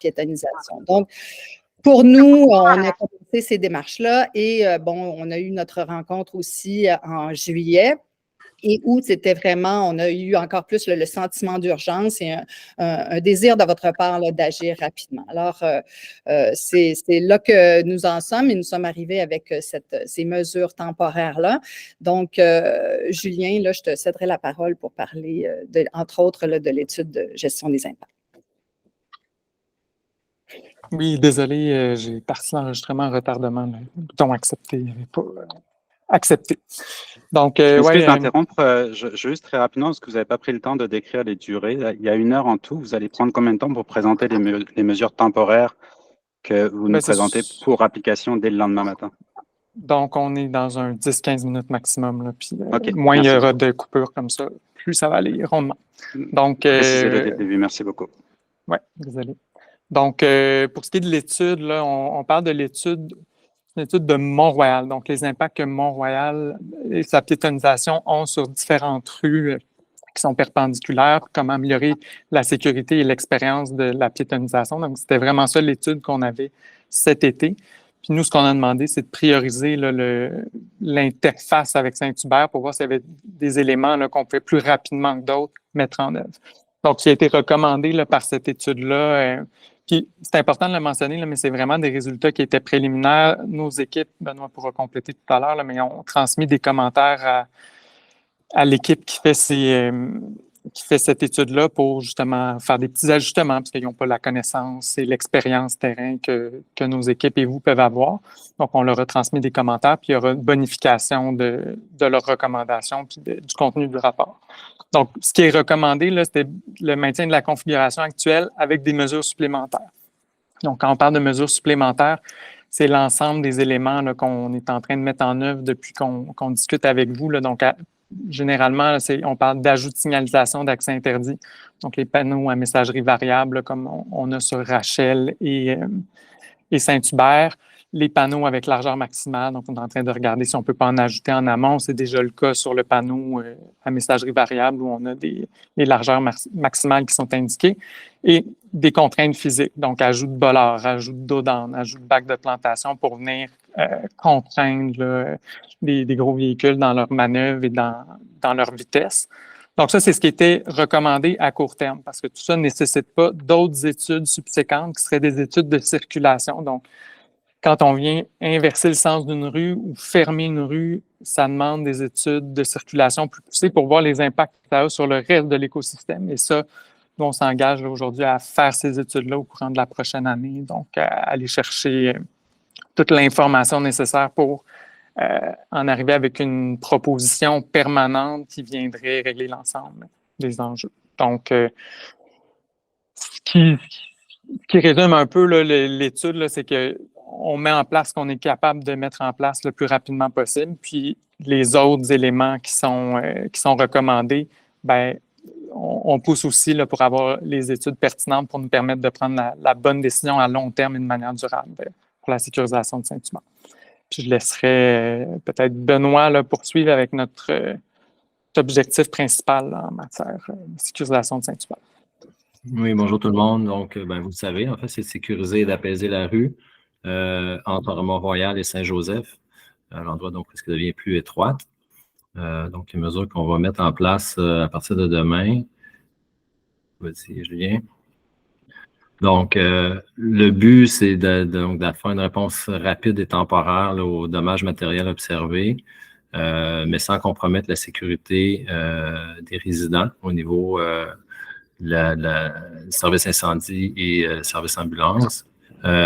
piétonisation. Donc, pour nous, on a commencé ces démarches-là et on a eu notre rencontre aussi en juillet. Et où c'était vraiment, on a eu encore plus le sentiment d'urgence et un désir de votre part là, d'agir rapidement. Alors, c'est là que nous en sommes et nous sommes arrivés avec ces mesures temporaires-là. Donc, Julien, là, je te céderai la parole pour parler, entre autres, là, de l'étude de gestion des impacts. Oui, désolé, j'ai parti l'enregistrement en retardement. Le bouton accepter n'avait pas accepté. Donc, je m'excuse d'interrompre, juste très rapidement, parce que vous n'avez pas pris le temps de décrire les durées. Il y a 1 heure en tout. Vous allez prendre combien de temps pour présenter les mesures temporaires que vous nous présentez pour application dès le lendemain matin? Donc, on est dans un 10-15 minutes maximum. Là, puis, moins il y aura de coupures comme ça, plus ça va aller rondement. Donc, précisez-le dès le début. Merci beaucoup. Oui, désolé. Donc, pour ce qui est de l'étude, là, on parle de l'étude de Mont-Royal. Donc, les impacts que Mont-Royal et sa piétonisation ont sur différentes rues qui sont perpendiculaires, comment améliorer la sécurité et l'expérience de la piétonisation. Donc, c'était vraiment ça l'étude qu'on avait cet été. Puis nous, ce qu'on a demandé, c'est de prioriser l'interface avec Saint-Hubert pour voir s'il y avait des éléments là, qu'on pouvait plus rapidement que d'autres mettre en œuvre. Donc, qui a été recommandé là, par cette étude-là. Puis, c'est important de le mentionner, là, mais c'est vraiment des résultats qui étaient préliminaires. Nos équipes, Benoît pourra compléter tout à l'heure, là, mais ont transmis des commentaires à l'équipe qui fait cette étude-là pour justement faire des petits ajustements parce qu'ils n'ont pas la connaissance et l'expérience terrain que nos équipes et vous peuvent avoir. Donc, on leur a transmis des commentaires, puis il y aura une bonification de leurs recommandations puis du contenu du rapport. Donc, ce qui est recommandé, là, c'était le maintien de la configuration actuelle avec des mesures supplémentaires. Donc, quand on parle de mesures supplémentaires, c'est l'ensemble des éléments là, qu'on est en train de mettre en œuvre depuis qu'on discute avec vous. Là. Donc, généralement, on parle d'ajout de signalisation d'accès interdit. Donc, les panneaux à messagerie variable, là, comme on a sur Rachel et Saint-Hubert. Les panneaux avec largeur maximale, donc on est en train de regarder si on ne peut pas en ajouter en amont. C'est déjà le cas sur le panneau à messagerie variable où on a les largeurs maximales qui sont indiquées. Et des contraintes physiques, donc ajout de bollards, ajout de dos d'âne, ajout de bac de plantation pour venir contraindre là, des gros véhicules dans leur manœuvre et dans leur vitesse. Donc ça, c'est ce qui était recommandé à court terme parce que tout ça ne nécessite pas d'autres études subséquentes qui seraient des études de circulation. Donc, quand on vient inverser le sens d'une rue ou fermer une rue, ça demande des études de circulation plus poussées pour voir les impacts que ça a sur le reste de l'écosystème. Et ça, nous, on s'engage aujourd'hui à faire ces études-là au courant de la prochaine année, donc à aller chercher toute l'information nécessaire pour en arriver avec une proposition permanente qui viendrait régler l'ensemble des enjeux. Donc, ce qui résume un peu l'étude, c'est qu'on met en place ce qu'on est capable de mettre en place le plus rapidement possible, puis les autres éléments qui sont recommandés, ben on pousse aussi là, pour avoir les études pertinentes pour nous permettre de prendre la bonne décision à long terme et de manière durable pour la sécurisation de Saint-Hubert. Puis je laisserai peut-être Benoît là, poursuivre avec notre objectif principal là, en matière de sécurisation de Saint-Hubert. Oui, bonjour tout le monde. Donc, vous le savez, en fait, c'est de sécuriser et d'apaiser la rue entre Mont-Royal et Saint-Joseph, l'endroit donc qui devient plus étroite. Donc, les mesures qu'on va mettre en place à partir de demain. Vas-y, Julien. Donc, le but, c'est de faire une réponse rapide et temporaire là, aux dommages matériels observés, mais sans compromettre la sécurité des résidents au niveau service incendie et service ambulance,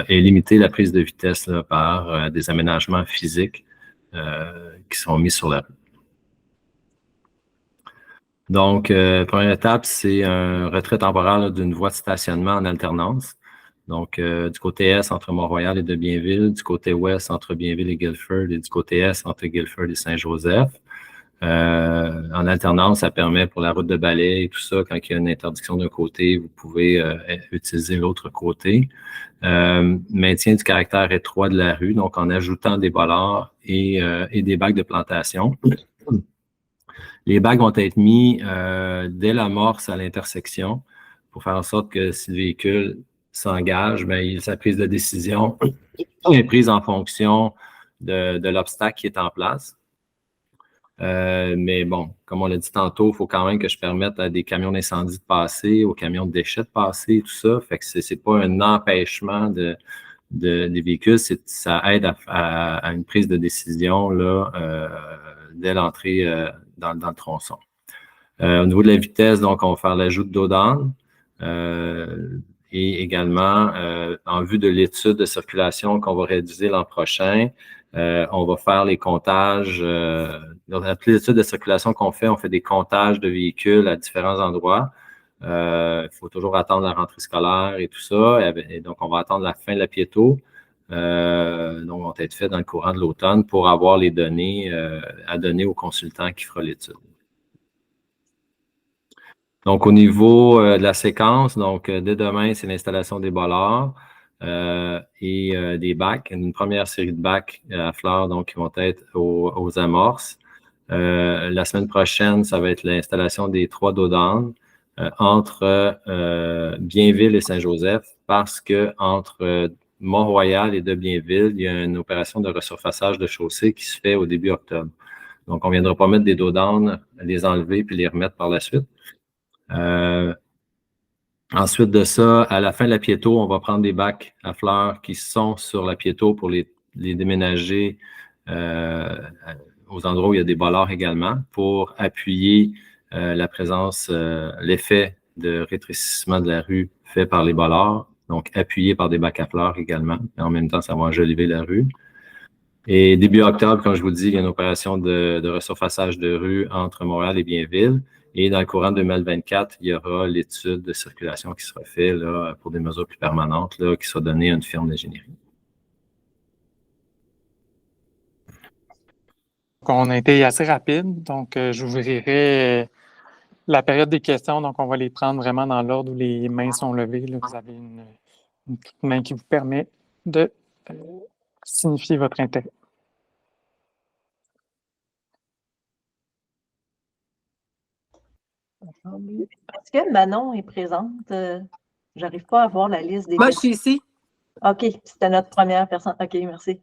et limiter la prise de vitesse là, par des aménagements physiques qui sont mis sur la rue. Donc, première étape, c'est un retrait temporaire d'une voie de stationnement en alternance. Donc, du côté est entre Mont-Royal et de Bienville, du côté ouest entre Bienville et Guilford, et du côté est entre Guilford et Saint-Joseph. En alternance, ça permet pour la route de balai et tout ça, quand il y a une interdiction d'un côté, vous pouvez utiliser l'autre côté. Maintien du caractère étroit de la rue, donc en ajoutant des bollards et des bacs de plantation. Les bacs vont être mis dès l'amorce à l'intersection pour faire en sorte que si le véhicule s'engage, bien, sa prise de décision est prise en fonction de l'obstacle qui est en place. Mais bon, comme on l'a dit tantôt, il faut quand même que je permette à des camions d'incendie de passer, aux camions de déchets de passer, tout ça. Fait que c'est pas un empêchement des véhicules, ça aide à une prise de décision là, dès l'entrée dans le tronçon. Au niveau de la vitesse, donc, on va faire l'ajout de dos d'âne. Et également, en vue de l'étude de circulation qu'on va réaliser l'an prochain, on va faire les comptages. Dans toutes les études de circulation qu'on fait, on fait des comptages de véhicules à différents endroits. Il faut toujours attendre la rentrée scolaire et tout ça. Et donc, on va attendre la fin de la piéto. Donc, vont être faits dans le courant de l'automne pour avoir les données à donner au consultant qui fera l'étude. Donc, au niveau de la séquence, donc dès demain, c'est l'installation des bollards et des bacs. Une première série de bacs à fleurs, donc, qui vont être aux amorces. La semaine prochaine, ça va être l'installation des 3 dos d'âne entre Bienville et Saint-Joseph, parce que entre Mont-Royal et de Bienville, il y a une opération de resurfaçage de chaussée qui se fait au début octobre. Donc, on ne viendra pas mettre des dos d'âne, les enlever puis les remettre par la suite. Ensuite de ça, à la fin de la piéto, on va prendre des bacs à fleurs qui sont sur la piéto pour les déménager aux endroits où il y a des bollards également pour appuyer la présence, l'effet de rétrécissement de la rue fait par les bollards, donc appuyé par des bacs à fleurs également. Et en même temps, ça va enjoliver la rue. Et début octobre, comme je vous dis, il y a une opération de resurfaçage de rue entre Montréal et Bienville. Et dans le courant 2024, il y aura l'étude de circulation qui sera faite là, pour des mesures plus permanentes, là, qui sera donnée à une firme d'ingénierie. On a été assez rapide, donc j'ouvrirai la période des questions. Donc, on va les prendre vraiment dans l'ordre où les mains sont levées. Là, vous avez une petite main qui vous permet de signifier votre intérêt. Est-ce que Manon est présente? J'arrive pas à voir la liste des... Moi, je suis ici. OK, c'était notre première personne. OK, merci.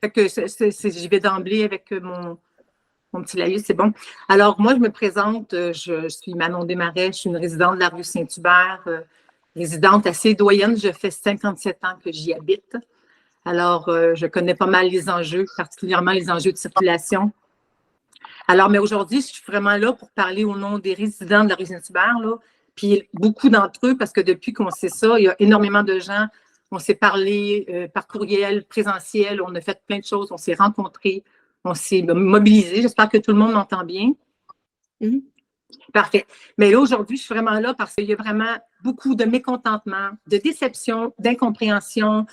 Fait que j'y vais d'emblée avec mon petit laïus, c'est bon. Alors, moi, je me présente, je suis Manon Desmarais, je suis une résidente de la rue Saint-Hubert, résidente assez doyenne, je fais 57 ans que j'y habite. Alors, je connais pas mal les enjeux, particulièrement les enjeux de circulation. Alors, mais aujourd'hui, je suis vraiment là pour parler au nom des résidents de la rue Saint-Hubert, là, puis beaucoup d'entre eux, parce que depuis qu'on sait ça, il y a énormément de gens, on s'est parlé par courriel, présentiel, on a fait plein de choses, on s'est rencontrés, on s'est mobilisés. J'espère que tout le monde m'entend bien. Mm-hmm. Parfait. Mais là, aujourd'hui, je suis vraiment là parce qu'il y a vraiment beaucoup de mécontentement, de déception, d'incompréhension.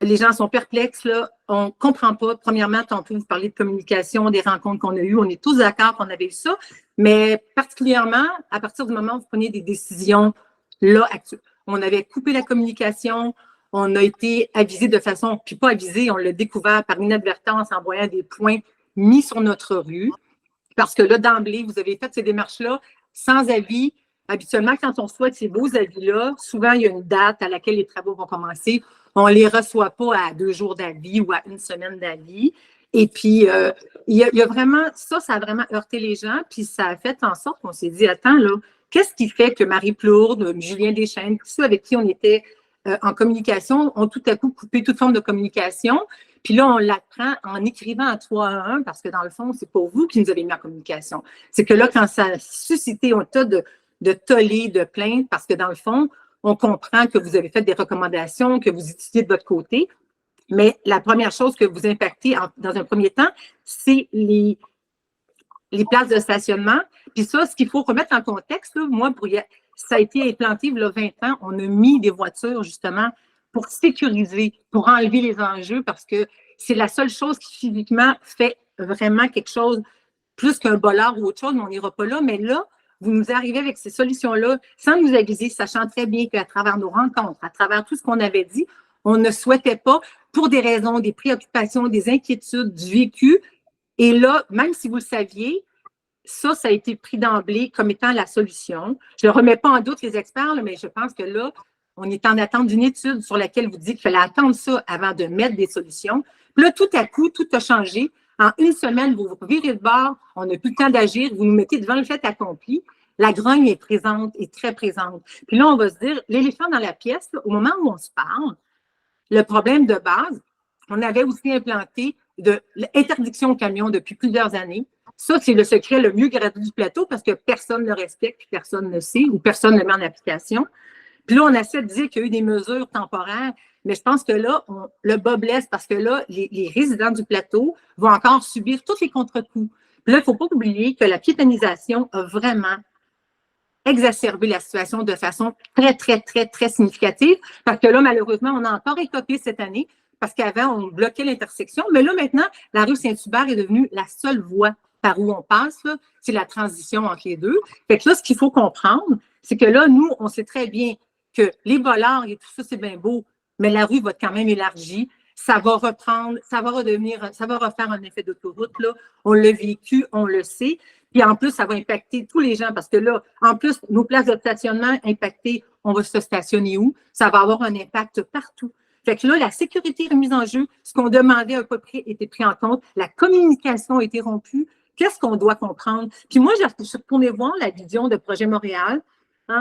Les gens sont perplexes, là. On ne comprend pas. Premièrement, tantôt, vous parlez de communication, des rencontres qu'on a eues. On est tous d'accord qu'on avait eu ça. Mais particulièrement, à partir du moment où vous prenez des décisions, là, actuelles. On avait coupé la communication. On a été avisé de façon, puis pas avisé, on l'a découvert par inadvertance en voyant des points mis sur notre rue. Parce que là, d'emblée, vous avez fait ces démarches-là sans avis. Habituellement, quand on souhaite ces beaux avis-là, souvent, il y a une date à laquelle les travaux vont commencer. On ne les reçoit pas à 2 jours d'avis ou à 1 semaine d'avis. Et puis, il y a vraiment, ça a vraiment heurté les gens. Puis, ça a fait en sorte qu'on s'est dit, attends, là, qu'est-ce qui fait que Marie Plourde, Julien Deschênes, tous ceux avec qui on était en communication, ont tout à coup coupé toute forme de communication. Puis là, on l'apprend en écrivant à 3 à 1 parce que dans le fond, c'est pas vous qui nous avez mis en communication. C'est que là, quand ça a suscité un tas de tollés, de plaintes, parce que dans le fond, on comprend que vous avez fait des recommandations, que vous étudiez de votre côté. Mais la première chose que vous impactez dans un premier temps, c'est les places de stationnement. Puis ça, ce qu'il faut remettre en contexte, là, moi, ça a été implanté il y a 20 ans. On a mis des voitures, justement, pour sécuriser, pour enlever les enjeux, parce que c'est la seule chose qui, physiquement, fait vraiment quelque chose, plus qu'un bollard ou autre chose, mais on n'ira pas là. Mais là, vous nous arrivez avec ces solutions-là, sans nous aviser, sachant très bien qu'à travers nos rencontres, à travers tout ce qu'on avait dit, on ne souhaitait pas, pour des raisons, des préoccupations, des inquiétudes, du vécu. Et là, même si vous le saviez, ça a été pris d'emblée comme étant la solution. Je ne remets pas en doute les experts, là, mais je pense que là, on est en attente d'une étude sur laquelle vous dites qu'il fallait attendre ça avant de mettre des solutions. Puis là, tout à coup, tout a changé. En une semaine, vous vous virez de bord, on n'a plus le temps d'agir, vous nous mettez devant le fait accompli. La grogne est présente, est très présente. Puis là, on va se dire, l'éléphant dans la pièce, là, au moment où on se parle, le problème de base, on avait aussi implanté de l'interdiction au camion depuis plusieurs années. Ça, c'est le secret le mieux gardé du plateau parce que personne ne le respecte, puis personne ne le sait ou personne ne le met en application. Puis là, on essaie de dire qu'il y a eu des mesures temporaires, mais je pense que là, le bas blesse parce que là, les résidents du plateau vont encore subir tous les contre-coups. Puis là, il ne faut pas oublier que la piétonisation a vraiment exacerbé la situation de façon très, très, très, très significative parce que là, malheureusement, on a encore écopé cette année parce qu'avant, on bloquait l'intersection. Mais là, maintenant, la rue Saint-Hubert est devenue la seule voie par où on passe. C'est la transition entre les deux. Fait que là, ce qu'il faut comprendre, c'est que là, nous, on sait très bien que les voleurs et tout ça, c'est bien beau, mais la rue va être quand même élargie. Ça va reprendre, ça va refaire un effet d'autoroute, là. On l'a vécu, on le sait. Puis en plus, ça va impacter tous les gens parce que là, en plus, nos places de stationnement impactées, on va se stationner où? Ça va avoir un impact partout. Fait que là, la sécurité est mise en jeu. Ce qu'on demandait à peu près était pris en compte. La communication a été rompue. Qu'est-ce qu'on doit comprendre? Puis moi, je suis retournée voir la vision de Projet Montréal,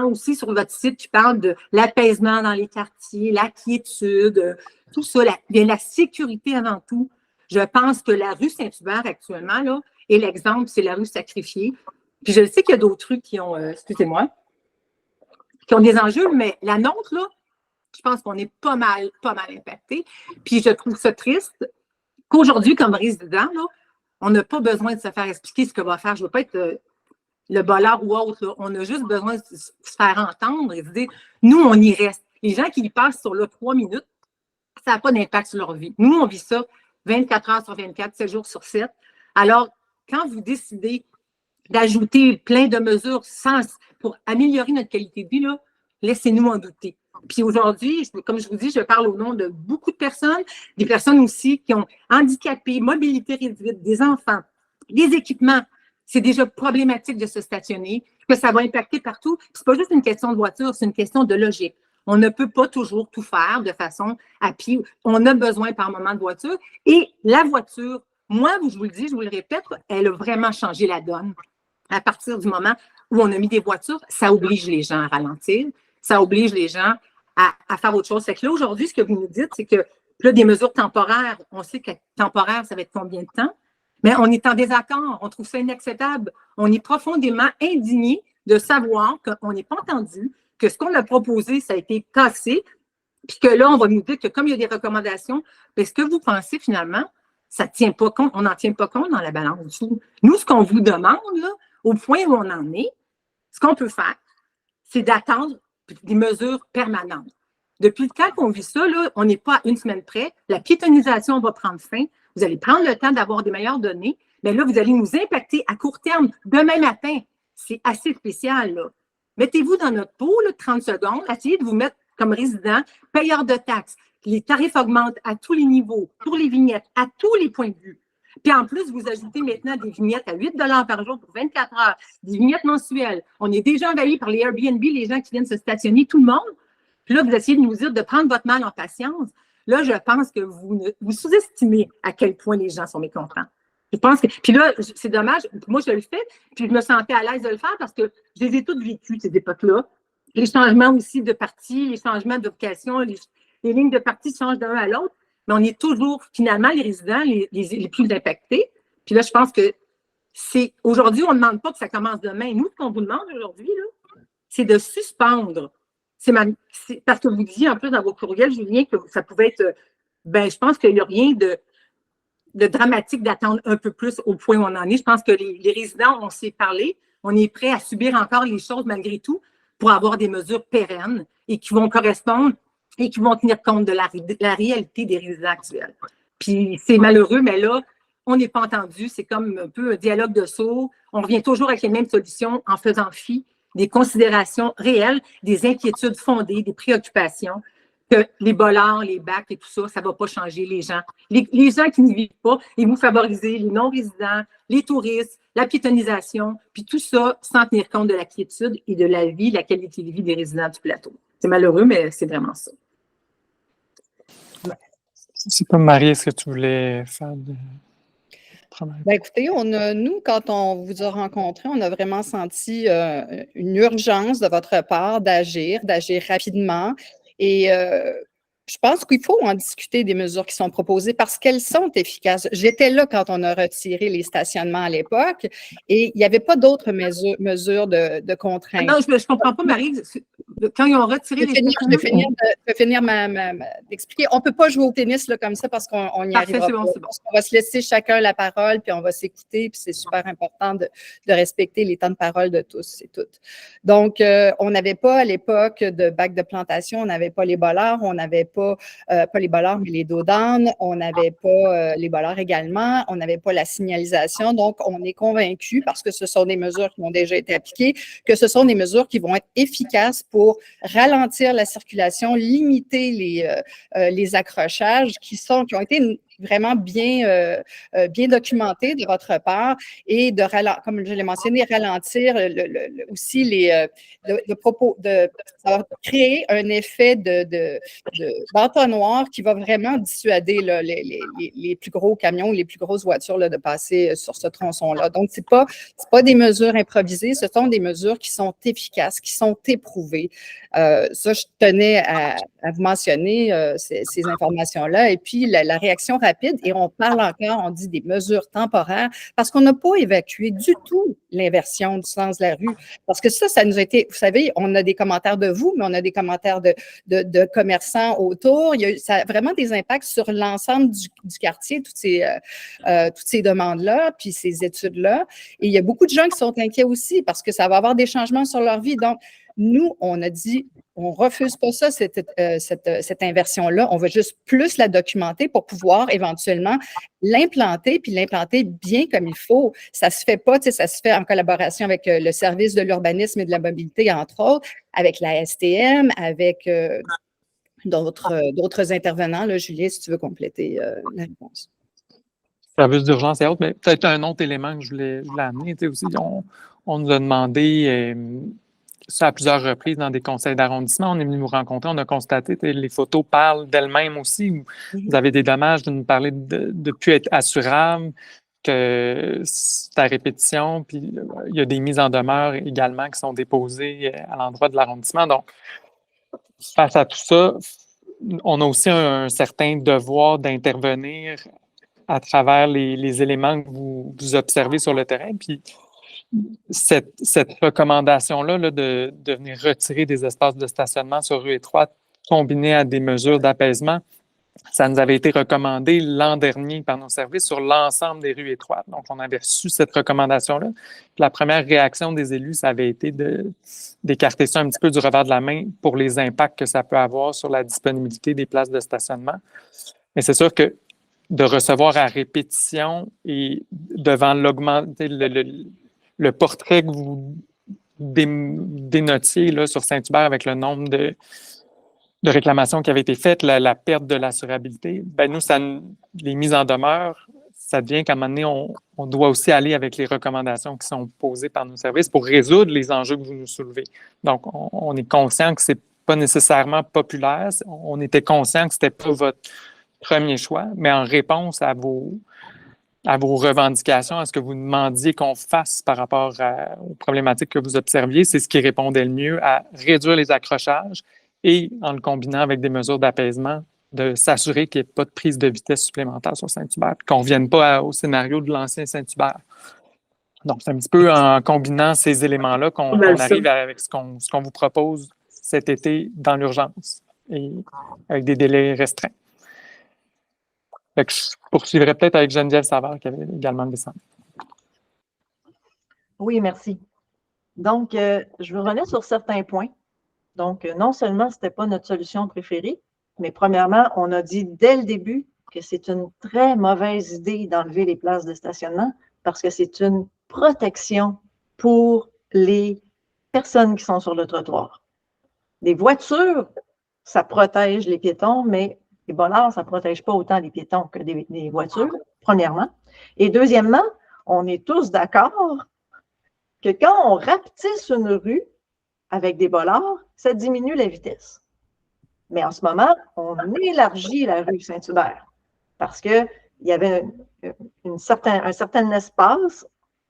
aussi sur votre site qui parle de l'apaisement dans les quartiers, la quiétude, tout ça, la sécurité avant tout. Je pense que la rue Saint-Hubert actuellement, là, et l'exemple, c'est la rue Sacrifiée. Puis je sais qu'il y a d'autres rues qui ont, excusez-moi, qui ont des enjeux, mais la nôtre, là, je pense qu'on est pas mal impacté. Puis je trouve ça triste qu'aujourd'hui, comme résident, là, on n'a pas besoin de se faire expliquer ce qu'on va faire. Je ne veux pas être le voleur ou autre. Là. On a juste besoin de se faire entendre et de dire, nous, on y reste. Les gens qui y passent sur là 3 minutes, ça n'a pas d'impact sur leur vie. Nous, on vit ça 24 heures sur 24, 7 jours sur 7. Alors, quand vous décidez d'ajouter plein de mesures pour améliorer notre qualité de vie, là, laissez-nous en douter. Puis aujourd'hui, comme je vous dis, je parle au nom de beaucoup de personnes, des personnes aussi qui ont handicapés, mobilité réduite, des enfants, des équipements. C'est déjà problématique de se stationner, que ça va impacter partout. C'est pas juste une question de voiture, c'est une question de logique. On ne peut pas toujours tout faire de façon à pied. On a besoin par moment de voiture. Et la voiture, moi, je vous le dis, je vous le répète, elle a vraiment changé la donne. À partir du moment où on a mis des voitures, ça oblige les gens à ralentir, ça oblige les gens à faire autre chose. C'est que là, aujourd'hui, ce que vous nous dites, c'est que là, des mesures temporaires, on sait que temporaire, ça va être combien de temps? Mais on est en désaccord, on trouve ça inacceptable. On est profondément indigné de savoir qu'on n'est pas entendu, que ce qu'on a proposé, ça a été cassé, puis que là, on va nous dire que comme il y a des recommandations, bien, ce que vous pensez finalement, ça ne tient pas compte, on n'en tient pas compte dans la balance du tout. Nous, ce qu'on vous demande, là, au point où on en est, ce qu'on peut faire, c'est d'attendre des mesures permanentes. Depuis le temps qu'on vit ça, là, on n'est pas à une semaine près. La piétonisation va prendre fin. Vous allez prendre le temps d'avoir des meilleures données. Mais là, vous allez nous impacter à court terme, demain matin. C'est assez spécial, là. Mettez-vous dans notre peau, là, 30 secondes. Essayez de vous mettre comme résident, payeur de taxes. Les tarifs augmentent à tous les niveaux, pour les vignettes, à tous les points de vue. Puis en plus, vous ajoutez maintenant des vignettes à 8 $ par jour pour 24 heures, des vignettes mensuelles. On est déjà envahi par les Airbnb, les gens qui viennent se stationner, tout le monde. Puis là, vous essayez de nous dire de prendre votre mal en patience. Là, je pense que vous sous-estimez à quel point les gens sont mécontents. Je pense que. Puis là, c'est dommage. Moi, je le fais, puis je me sentais à l'aise de le faire parce que je les ai toutes vécues, ces époques-là. Les changements aussi de parti, les changements de vocation, les lignes de parti changent d'un à l'autre. Mais on est toujours, finalement, les résidents les plus impactés. Puis là, je pense que c'est. Aujourd'hui, on ne demande pas que ça commence demain. Nous, ce qu'on vous demande aujourd'hui, là, c'est de suspendre. C'est parce que vous disiez en plus dans vos courriels, Julien, que ça pouvait être. Ben, je pense qu'il n'y a rien de dramatique d'attendre un peu plus au point où on en est. Je pense que les résidents, on s'est parlé. On est prêt à subir encore les choses malgré tout pour avoir des mesures pérennes et qui vont correspondre et qui vont tenir compte de la réalité des résidents actuels. Puis c'est malheureux, mais là, on n'est pas entendu. C'est comme un peu un dialogue de sourds. On revient toujours avec les mêmes solutions en faisant fi des considérations réelles, des inquiétudes fondées, des préoccupations, que les bollards, les bacs et tout ça, ça ne va pas changer les gens. Les gens qui ne vivent pas, et vous favorisez les non-résidents, les touristes, la piétonisation, puis tout ça sans tenir compte de la quiétude et de la vie, la qualité de vie des résidents du plateau. C'est malheureux, mais c'est vraiment ça. C'est comme Marie, est-ce que tu voulais faire de... Ben écoutez, nous, quand on vous a rencontré, on a vraiment senti une urgence de votre part d'agir rapidement. Et je pense qu'il faut en discuter des mesures qui sont proposées parce qu'elles sont efficaces. J'étais là quand on a retiré les stationnements à l'époque et il n'y avait pas d'autres mesures de contrainte. Non, je ne comprends pas, Marie. Quand ils ont retiré les stationnements... Je vais finir d'expliquer. On ne peut pas jouer au tennis là, comme ça parce qu'on n'y arrivera pas. C'est bon. On va se laisser chacun la parole puis on va s'écouter. Puis c'est super important de respecter les temps de parole de tous et toutes. Donc, on n'avait pas à l'époque de bac de plantation, on n'avait pas les bollards, on n'avait pas les bollards, mais les dos down, on n'avait pas les bollards également, on n'avait pas la signalisation. Donc, on est convaincu, parce que ce sont des mesures qui ont déjà été appliquées, que ce sont des mesures qui vont être efficaces pour ralentir la circulation, limiter les accrochages qui ont été vraiment bien documentés de votre part et comme je l'ai mentionné, ralentir aussi ça va créer un effet d'entonnoir qui va vraiment dissuader là, les plus gros camions, les plus grosses voitures là, de passer sur ce tronçon-là. Donc, c'est pas des mesures improvisées, ce sont des mesures qui sont efficaces, qui sont éprouvées. Ça, je tenais à vous mentionner ces informations-là. Et puis, la réaction rapide, et on parle encore, on dit des mesures temporaires, parce qu'on n'a pas évacué du tout l'inversion du sens de la rue. Parce que ça nous a été, vous savez, on a des commentaires de vous, mais on a des commentaires de commerçants autour. Ça a vraiment des impacts sur l'ensemble du quartier, toutes ces demandes-là, puis ces études-là. Et il y a beaucoup de gens qui sont inquiets aussi parce que ça va avoir des changements sur leur vie. Donc, nous, on a dit, on ne refuse pas ça, cette inversion-là. On veut juste plus la documenter pour pouvoir éventuellement l'implanter, puis l'implanter bien comme il faut. Ça ne se fait pas, ça se fait en collaboration avec le service de l'urbanisme et de la mobilité, entre autres, avec la STM, avec d'autres intervenants. Là, Julie, si tu veux compléter la réponse. Service d'urgence et autres, mais peut-être un autre élément que je voulais amener aussi. On nous a demandé ça à plusieurs reprises dans des conseils d'arrondissement. On est venu nous rencontrer, on a constaté que les photos parlent d'elles-mêmes aussi. Où vous avez des dommages de nous parler de ne plus être assurable, que c'est à répétition, puis il y a des mises en demeure également qui sont déposées à l'endroit de l'arrondissement. Donc, face à tout ça, on a aussi un certain devoir d'intervenir à travers les éléments que vous observez sur le terrain. Puis, cette recommandation-là de venir retirer des espaces de stationnement sur rue étroite, combinée à des mesures d'apaisement, ça nous avait été recommandé l'an dernier par nos services sur l'ensemble des rues étroites. Donc, on avait reçu cette recommandation-là. Puis la première réaction des élus, ça avait été d'écarter ça un petit peu du revers de la main pour les impacts que ça peut avoir sur la disponibilité des places de stationnement. Mais c'est sûr que de recevoir à répétition et devant le portrait que vous dénotiez là, sur Saint-Hubert avec le nombre de réclamations qui avaient été faites, la perte de l'assurabilité, ben nous, les mises en demeure, ça devient qu'à un moment donné, on doit aussi aller avec les recommandations qui sont posées par nos services pour résoudre les enjeux que vous nous soulevez. Donc, on est conscient que ce n'est pas nécessairement populaire. On était conscient que ce n'était pas votre premier choix, mais en réponse à vos revendications, à ce que vous demandiez qu'on fasse par rapport aux problématiques que vous observiez, c'est ce qui répondait le mieux à réduire les accrochages et, en le combinant avec des mesures d'apaisement, de s'assurer qu'il n'y ait pas de prise de vitesse supplémentaire sur Saint-Hubert, qu'on ne revienne pas au scénario de l'ancien Saint-Hubert. Donc, c'est un petit peu en combinant ces éléments-là qu'on arrive avec ce qu'on vous propose cet été dans l'urgence et avec des délais restreints. Fait que je poursuivrai peut-être avec Geneviève Savard qui avait également descendu. Oui, merci. Donc, je veux revenir sur certains points. Donc, non seulement ce n'était pas notre solution préférée, mais premièrement, on a dit dès le début que c'est une très mauvaise idée d'enlever les places de stationnement parce que c'est une protection pour les personnes qui sont sur le trottoir. Les voitures, ça protège les piétons, mais les bollards, ça ne protège pas autant les piétons que des voitures, premièrement. Et deuxièmement, on est tous d'accord que quand on rapetisse une rue, avec des bollards, ça diminue la vitesse. Mais en ce moment, on élargit la rue Saint-Hubert parce qu'il y avait un certain espace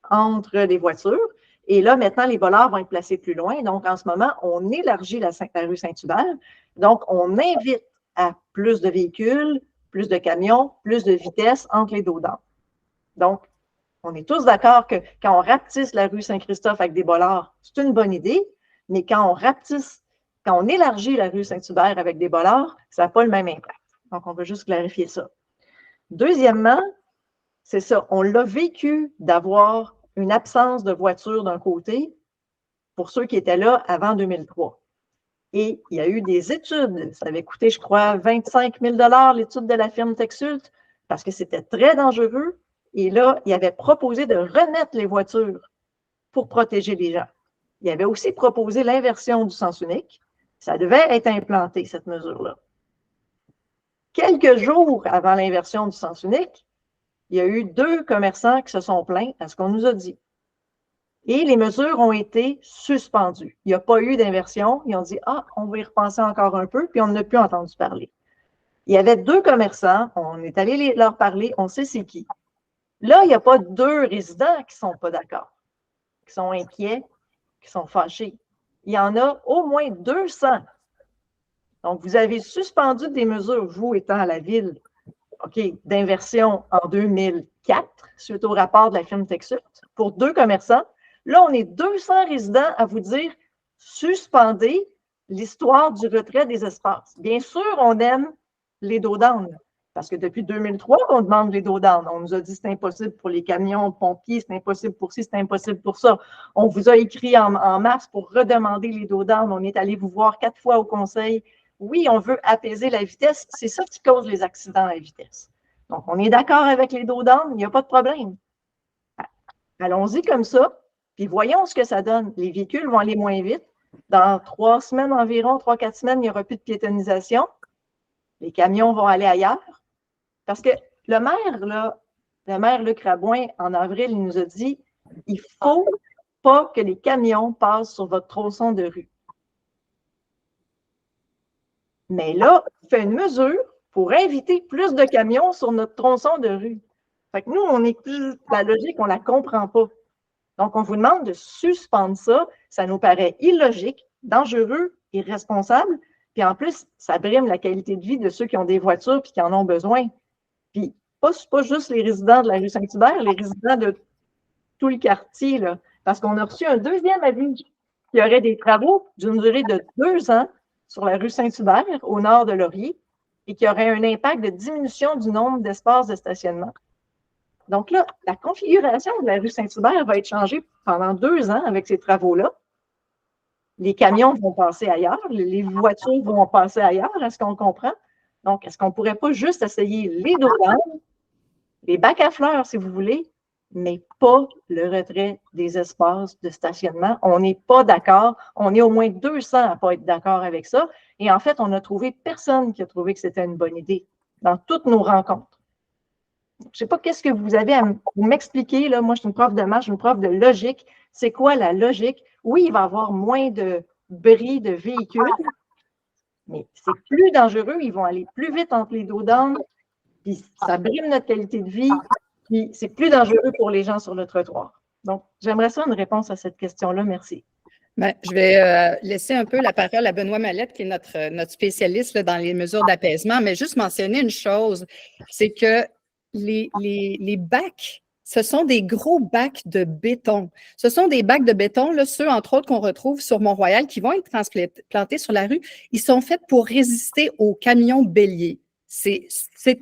entre les voitures. Et là, maintenant, les bollards vont être placés plus loin. Donc, en ce moment, on élargit la rue Saint-Hubert. Donc, on invite à plus de véhicules, plus de camions, plus de vitesse entre les deux dents. Donc, on est tous d'accord que quand on rapetisse la rue Saint-Christophe avec des bollards, c'est une bonne idée, mais quand on élargit la rue Saint-Hubert avec des bollards, ça n'a pas le même impact. Donc, on veut juste clarifier ça. Deuxièmement, c'est ça, on l'a vécu d'avoir une absence de voitures d'un côté pour ceux qui étaient là avant 2003. Et il y a eu des études, ça avait coûté, je crois, 25 000 $ l'étude de la firme Texult, parce que c'était très dangereux. Et là, il avait proposé de remettre les voitures pour protéger les gens. Il avait aussi proposé l'inversion du sens unique. Ça devait être implanté, cette mesure-là. Quelques jours avant l'inversion du sens unique, il y a eu 2 commerçants qui se sont plaints à ce qu'on nous a dit. Et les mesures ont été suspendues. Il n'y a pas eu d'inversion. Ils ont dit « Ah, on va y repenser encore un peu », puis on n'a plus entendu parler. Il y avait 2 commerçants, on est allé leur parler, on sait c'est qui. Là, il n'y a pas 2 résidents qui ne sont pas d'accord, qui sont inquiets, qui sont fâchés. Il y en a au moins 200. Donc, vous avez suspendu des mesures, vous étant à la ville, d'inversion en 2004, suite au rapport de la firme Texult, pour 2 commerçants. Là, on est 200 résidents à vous dire suspendez l'histoire du retrait des espaces. Bien sûr, on aime les dos down, parce que depuis 2003, on demande les dos down. On nous a dit que c'est impossible pour les camions, pompiers, c'est impossible pour ci, c'est impossible pour ça. On vous a écrit en mars pour redemander les dos down. On est allé vous voir 4 fois au conseil. Oui, on veut apaiser la vitesse. C'est ça qui cause les accidents à la vitesse. Donc, on est d'accord avec les dos down, il n'y a pas de problème. Allons-y comme ça, puis voyons ce que ça donne. Les véhicules vont aller moins vite. Dans 3 semaines environ, 3-4 semaines, il n'y aura plus de piétonisation. Les camions vont aller ailleurs. Parce que le maire Luc Rabouin, en avril, il nous a dit « Il ne faut pas que les camions passent sur votre tronçon de rue. » Mais là, on fait une mesure pour inviter plus de camions sur notre tronçon de rue. Fait que nous, on est plus la logique, on ne la comprend pas. Donc, on vous demande de suspendre ça. Ça nous paraît illogique, dangereux, irresponsable. Puis en plus, ça brime la qualité de vie de ceux qui ont des voitures et qui en ont besoin. Puis, pas juste les résidents de la rue Saint-Hubert, les résidents de tout le quartier, là, parce qu'on a reçu un 2e avis qu'il y aurait des travaux d'une durée de 2 ans sur la rue Saint-Hubert, au nord de Laurier, et qui aurait un impact de diminution du nombre d'espaces de stationnement. Donc là, la configuration de la rue Saint-Hubert va être changée pendant 2 ans avec ces travaux-là. Les camions vont passer ailleurs, les voitures vont passer ailleurs, est-ce qu'on comprend? Donc, est-ce qu'on ne pourrait pas juste essayer les dos down, les bacs à fleurs, si vous voulez, mais pas le retrait des espaces de stationnement? On n'est pas d'accord. On est au moins 200 à ne pas être d'accord avec ça. Et en fait, on n'a trouvé personne qui a trouvé que c'était une bonne idée dans toutes nos rencontres. Je ne sais pas qu'est-ce que vous avez à m'expliquer. Là. Moi, je suis une prof de maths, je suis une prof de logique. C'est quoi la logique? Oui, il va y avoir moins de bris de véhicules, mais c'est plus dangereux. Ils vont aller plus vite entre les dos down, puis ça brime notre qualité de vie, puis c'est plus dangereux pour les gens sur le trottoir. Donc, j'aimerais ça une réponse à cette question-là. Merci. Bien, je vais laisser un peu la parole à Benoît Mallette, qui est notre spécialiste là, dans les mesures d'apaisement, mais juste mentionner une chose, c'est que les bacs, ce sont des gros bacs de béton. Ce sont des bacs de béton, là, ceux, entre autres, qu'on retrouve sur Mont-Royal, qui vont être transplantés sur la rue. Ils sont faits pour résister aux camions béliers. C'est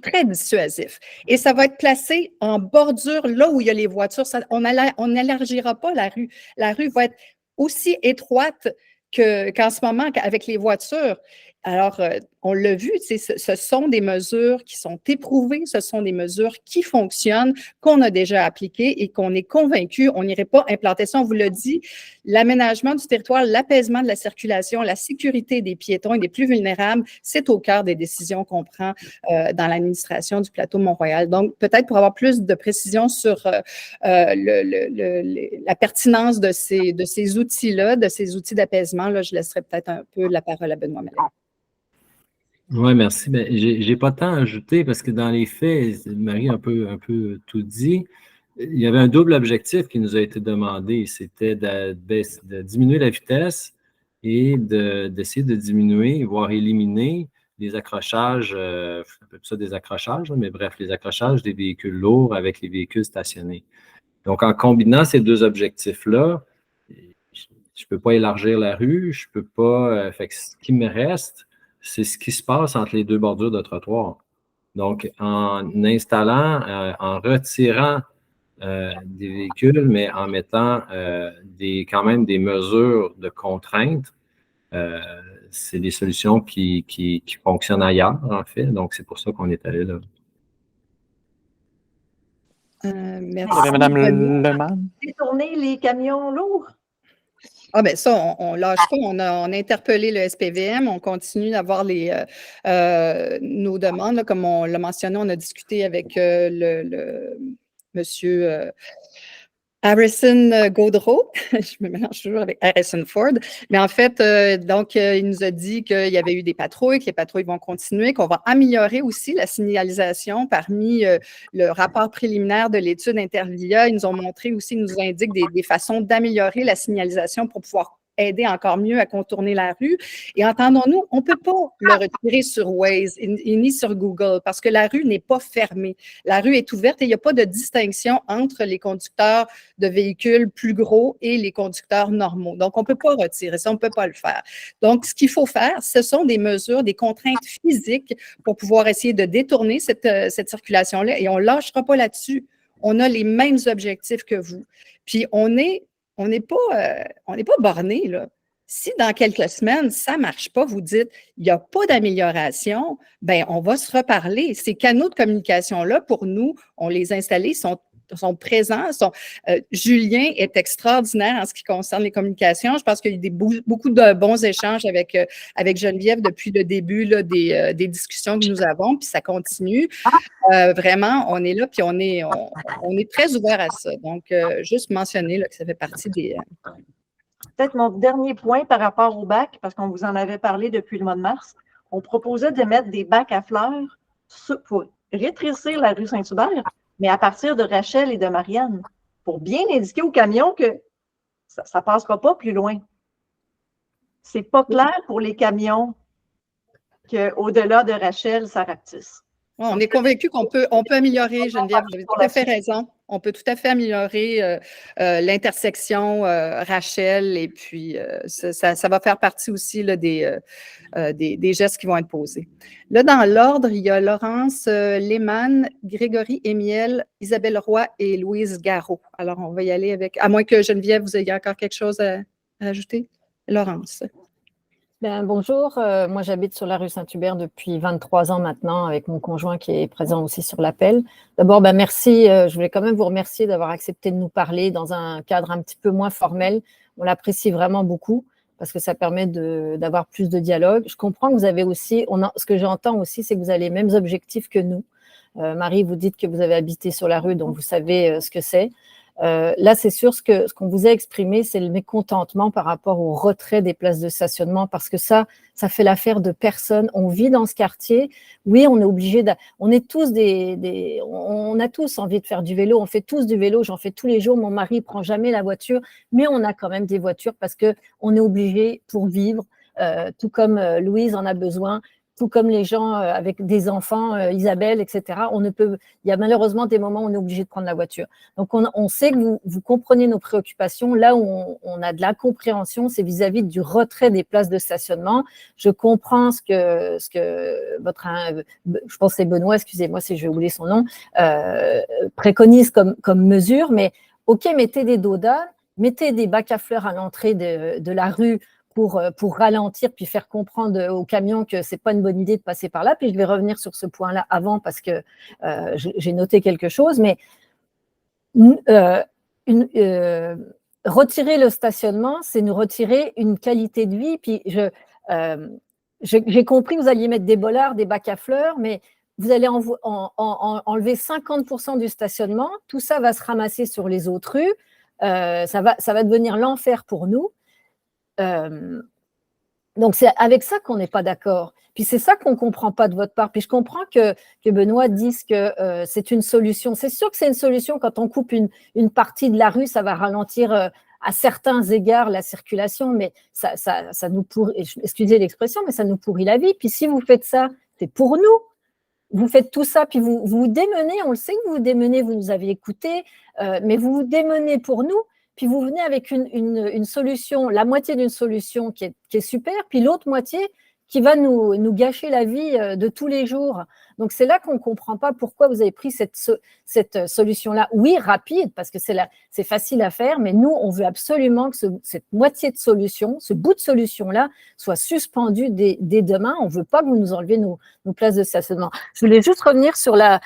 très dissuasif. Et ça va être placé en bordure, là où il y a les voitures. On n'élargira pas la rue. La rue va être aussi étroite qu'en ce moment avec les voitures. Alors, on l'a vu, ce sont des mesures qui sont éprouvées, ce sont des mesures qui fonctionnent, qu'on a déjà appliquées et qu'on est convaincu, on n'irait pas implanter ça. On vous l'a dit, l'aménagement du territoire, l'apaisement de la circulation, la sécurité des piétons et des plus vulnérables, c'est au cœur des décisions qu'on prend dans l'administration du plateau Mont-Royal. Donc, peut-être pour avoir plus de précision sur la pertinence de ces outils-là, de ces outils d'apaisement, là, je laisserai peut-être un peu la parole à Benoît Meller. Oui, merci. Ben, j'ai pas tant à ajouter parce que dans les faits, Marie a un peu tout dit. Il y avait un double objectif qui nous a été demandé, c'était de diminuer la vitesse et d'essayer de diminuer, voire éliminer les accrochages, je appelle ça des accrochages, mais bref, les accrochages des véhicules lourds avec les véhicules stationnés. Donc, en combinant ces deux objectifs-là, je ne peux pas élargir la rue, je ne peux pas. Fait que ce qui me reste, c'est ce qui se passe entre les deux bordures de trottoir. Donc, en installant, en retirant des véhicules, mais en mettant quand même des mesures de contrainte, c'est des solutions qui fonctionnent ailleurs, en fait. Donc, c'est pour ça qu'on est allé là. Merci. Madame Lemann. Détourner les camions lourds. Ah ben ça, on lâche pas. On a interpellé le SPVM, on continue d'avoir nos demandes. Là, comme on l'a mentionné, on a discuté avec le monsieur Harrison Gaudreau. Je me mélange toujours avec Harrison Ford. Mais en fait, il nous a dit qu'il y avait eu des patrouilles, que les patrouilles vont continuer, qu'on va améliorer aussi la signalisation parmi le rapport préliminaire de l'étude Intervia. Ils nous ont montré aussi, ils nous indiquent des façons d'améliorer la signalisation pour pouvoir aider encore mieux à contourner la rue. Et entendons-nous, on ne peut pas le retirer sur Waze et ni sur Google parce que la rue n'est pas fermée. La rue est ouverte et il n'y a pas de distinction entre les conducteurs de véhicules plus gros et les conducteurs normaux. Donc, on ne peut pas retirer ça, on ne peut pas le faire. Donc, ce qu'il faut faire, ce sont des mesures, des contraintes physiques pour pouvoir essayer de détourner cette circulation-là et on ne lâchera pas là-dessus. On a les mêmes objectifs que vous. Puis, on n'est pas borné, là. Si dans quelques semaines, ça ne marche pas, vous dites, il n'y a pas d'amélioration, bien, on va se reparler. Ces canaux de communication-là, pour nous, on les a installés, sont présents. Julien est extraordinaire en ce qui concerne les communications. Je pense qu'il y a eu beaucoup de bons échanges avec Geneviève depuis le début là, des discussions que nous avons, puis ça continue. Vraiment, on est là, puis on est très ouvert à ça. Donc, juste mentionner là, que ça fait partie des... Peut-être mon dernier point par rapport au bac, parce qu'on vous en avait parlé depuis le mois de mars. On proposait de mettre des bacs à fleurs pour rétrécir la rue Saint-Hubert, mais à partir de Rachel et de Marianne, pour bien indiquer aux camions que ça ne passera pas plus loin. C'est pas clair pour les camions qu'au-delà de Rachel, ça rapetisse. On est convaincu qu'on peut améliorer, Geneviève, vous avez tout à fait raison. On peut tout à fait améliorer l'intersection Rachel et puis ça va faire partie aussi là, des gestes qui vont être posés. Là, dans l'ordre, il y a Laurence Lehmann, Grégory Émiel, Isabelle Roy et Louise Garot. Alors, on va y aller avec, à moins que Geneviève, vous ayez encore quelque chose à ajouter. Laurence. Bien, bonjour, moi j'habite sur la rue Saint-Hubert depuis 23 ans maintenant avec mon conjoint qui est présent aussi sur l'appel. D'abord, merci, je voulais quand même vous remercier d'avoir accepté de nous parler dans un cadre un petit peu moins formel. On l'apprécie vraiment beaucoup parce que ça permet d'avoir plus de dialogue. Je comprends que vous avez aussi, ce que j'entends aussi, c'est que vous avez les mêmes objectifs que nous. Marie, vous dites que vous avez habité sur la rue, donc vous savez ce que c'est. Là, c'est sûr, ce qu'on vous a exprimé, c'est le mécontentement par rapport au retrait des places de stationnement parce que ça fait l'affaire de personne. On vit dans ce quartier. Oui, on est obligé on est tous on a tous envie de faire du vélo. On fait tous du vélo. J'en fais tous les jours. Mon mari ne prend jamais la voiture, mais on a quand même des voitures parce qu'on est obligé pour vivre, tout comme Louise en a besoin. Tout comme les gens avec des enfants, Isabelle, etc. Il y a malheureusement des moments où on est obligé de prendre la voiture. Donc, on sait que vous comprenez nos préoccupations. Là où on a de l'incompréhension, c'est vis-à-vis du retrait des places de stationnement. Je comprends ce que je pense que c'est Benoît, excusez-moi si je vais oublier son nom, préconise comme mesure. Mais OK, mettez des dodas, mettez des bacs à fleurs à l'entrée de la rue pour ralentir puis faire comprendre aux camions que c'est pas une bonne idée de passer par là. Puis je vais revenir sur ce point-là avant parce que j'ai noté quelque chose. Mais retirer le stationnement, c'est nous retirer une qualité de vie. Puis j'ai compris que vous alliez mettre des bollards, des bacs à fleurs, mais vous allez enlever 50% du stationnement. Tout ça va se ramasser sur les autres rues. Ça va devenir l'enfer pour nous. Donc, c'est avec ça qu'on n'est pas d'accord. Puis c'est ça qu'on ne comprend pas de votre part. Puis je comprends que Benoît dise que c'est une solution. C'est sûr que c'est une solution quand on coupe une partie de la rue, ça va ralentir à certains égards la circulation, mais ça nous pourrit, excusez l'expression, mais ça nous pourrit la vie. Puis si vous faites ça, c'est pour nous. Vous faites tout ça, puis vous vous démenez, on le sait que vous vous démenez, vous nous avez écoutés, mais vous vous démenez pour nous, puis vous venez avec une solution, la moitié d'une solution qui est super, puis l'autre moitié qui va nous gâcher la vie de tous les jours. Donc, c'est là qu'on ne comprend pas pourquoi vous avez pris cette solution-là. Oui, rapide, parce que c'est facile à faire, mais nous, on veut absolument que cette moitié de solution, ce bout de solution-là, soit suspendu dès demain. On ne veut pas que vous nous enleviez nos places de stationnement. Je voulais juste revenir sur la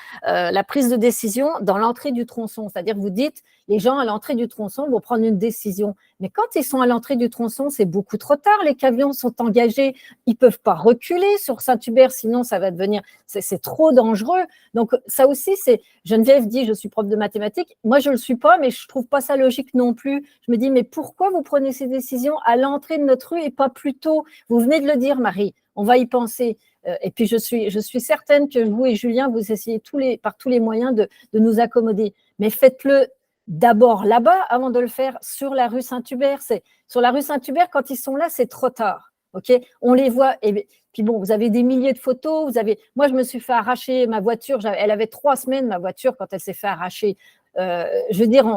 prise de décision dans l'entrée du tronçon. C'est-à-dire que vous dites, les gens à l'entrée du tronçon vont prendre une décision. Mais quand ils sont à l'entrée du tronçon, c'est beaucoup trop tard. Les camions sont engagés. Ils ne peuvent pas reculer sur Saint-Hubert, sinon ça va devenir… C'est trop dangereux. Donc, ça aussi, c'est… Geneviève dit, je suis prof de mathématiques. Moi, je ne le suis pas, mais je ne trouve pas ça logique non plus. Je me dis, mais pourquoi vous prenez ces décisions à l'entrée de notre rue et pas plus tôt? Vous venez de le dire, Marie. On va y penser. Et puis, je suis certaine que vous et Julien, vous essayez par tous les moyens de nous accommoder. Mais faites-le d'abord là-bas avant de le faire sur la rue Saint-Hubert. Sur la rue Saint-Hubert, quand ils sont là, c'est trop tard. Okay, on les voit. Et puis bon, vous avez des milliers de photos. Moi, je me suis fait arracher ma voiture. Elle avait 3 semaines, ma voiture, quand elle s'est fait arracher. Je veux dire,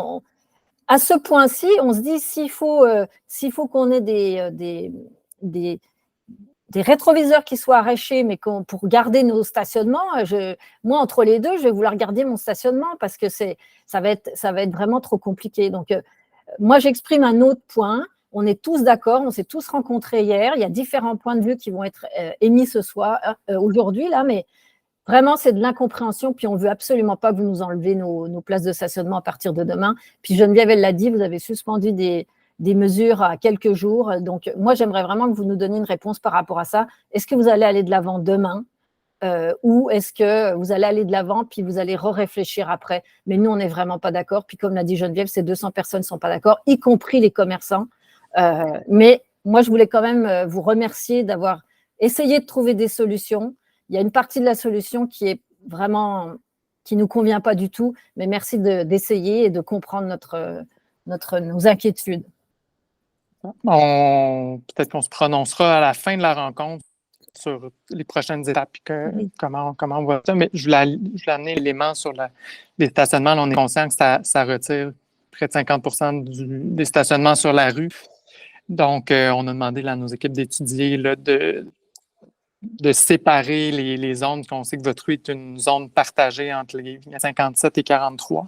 à ce point-ci, on se dit s'il faut qu'on ait des rétroviseurs qui soient arrachés, mais pour garder nos stationnements, moi, entre les deux, je vais vouloir garder mon stationnement parce que ça va être vraiment trop compliqué. Donc, moi, j'exprime un autre point. On est tous d'accord, on s'est tous rencontrés hier. Il y a différents points de vue qui vont être émis ce soir, aujourd'hui, là, mais vraiment, c'est de l'incompréhension. Puis, on ne veut absolument pas que vous nous enlevez nos places de stationnement à partir de demain. Puis, Geneviève, elle l'a dit, vous avez suspendu des mesures à quelques jours. Donc, moi, j'aimerais vraiment que vous nous donniez une réponse par rapport à ça. Est-ce que vous allez aller de l'avant demain ou est-ce que vous allez aller de l'avant puis vous allez réfléchir après? Mais nous, on n'est vraiment pas d'accord. Puis, comme l'a dit Geneviève, ces 200 personnes ne sont pas d'accord, y compris les commerçants. Mais moi, je voulais quand même vous remercier d'avoir essayé de trouver des solutions. Il y a une partie de la solution qui nous convient pas du tout, mais merci d'essayer et de comprendre nos inquiétudes. Peut-être qu'on se prononcera à la fin de la rencontre sur les prochaines étapes et comment on voit ça. Mais je voulais amener l'élément sur les stationnements. Là, on est conscient que ça retire près de 50% des stationnements sur la rue. Donc, on a demandé à nos équipes d'étudier de séparer les zones, qu'on sait que votre rue est une zone partagée entre les 57 et 43.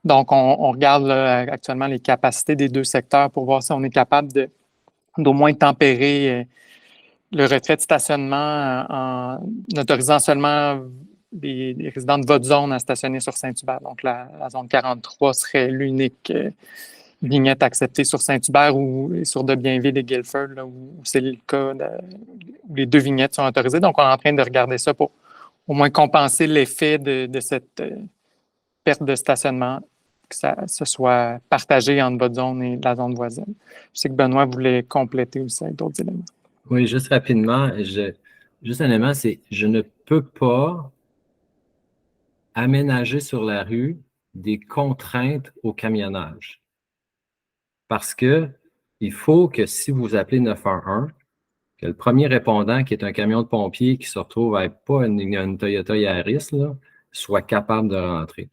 Donc, on regarde là, actuellement les capacités des deux secteurs pour voir si on est capable d'au moins tempérer le retrait de stationnement en autorisant seulement les résidents de votre zone à stationner sur Saint-Hubert. Donc, la zone 43 serait l'unique vignette acceptée sur Saint-Hubert ou sur de Bienville et Guilford, là, où c'est le cas où les 2 vignettes sont autorisées. Donc, on est en train de regarder ça pour au moins compenser l'effet de cette perte de stationnement, que ce soit partagé entre votre zone et la zone voisine. Je sais que Benoît voulait compléter aussi avec d'autres éléments. Oui, juste rapidement, juste un élément, c'est je ne peux pas aménager sur la rue des contraintes au camionnage. Parce qu'il faut que si vous appelez 911, que le premier répondant, qui est un camion de pompiers qui se retrouve à pas une Toyota Yaris, là, soit capable de rentrer.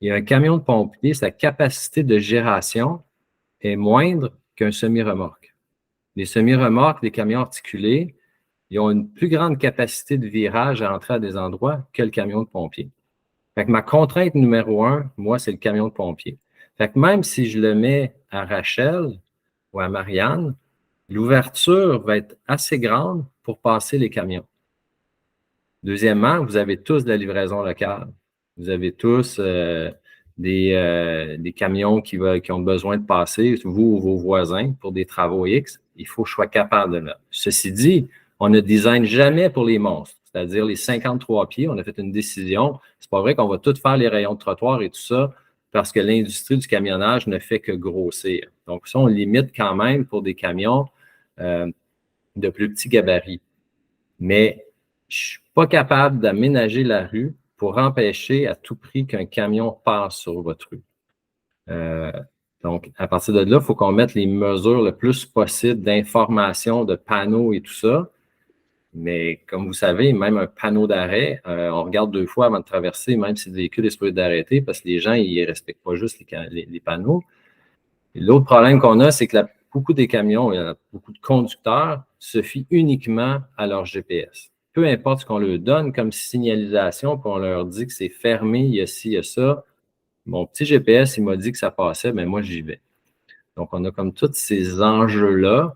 Et un camion de pompier, sa capacité de gération est moindre qu'un semi-remorque. Les semi-remorques, les camions articulés, ils ont une plus grande capacité de virage à entrer à des endroits que le camion de pompier. Fait que ma contrainte numéro 1, moi, c'est le camion de pompier. Fait que même si je le mets à Rachel ou à Marianne, l'ouverture va être assez grande pour passer les camions. Deuxièmement, vous avez tous de la livraison locale. Vous avez tous des camions qui ont besoin de passer, vous ou vos voisins, pour des travaux X. Il faut que je sois capable de là. Ceci dit, on ne design jamais pour les monstres, c'est-à-dire les 53 pieds. On a fait une décision. C'est pas vrai qu'on va tout faire les rayons de trottoir et tout ça parce que l'industrie du camionnage ne fait que grossir. Donc, ça, on limite quand même pour des camions de plus petits gabarits. Mais je ne suis pas capable d'aménager la rue pour empêcher à tout prix qu'un camion passe sur votre rue. Donc, à partir de là, il faut qu'on mette les mesures le plus possible d'information, de panneaux et tout ça. Mais comme vous savez, même un panneau d'arrêt, on regarde 2 fois avant de traverser, même si le véhicule est supposé d'arrêter, parce que les gens, ils ne respectent pas juste les panneaux. L'autre problème qu'on a, c'est que beaucoup des camions, il y a beaucoup de conducteurs se fient uniquement à leur GPS. Peu importe ce qu'on leur donne comme signalisation, puis on leur dit que c'est fermé, il y a ci, il y a ça. Mon petit GPS, il m'a dit que ça passait, mais moi, j'y vais. Donc, on a comme tous ces enjeux-là.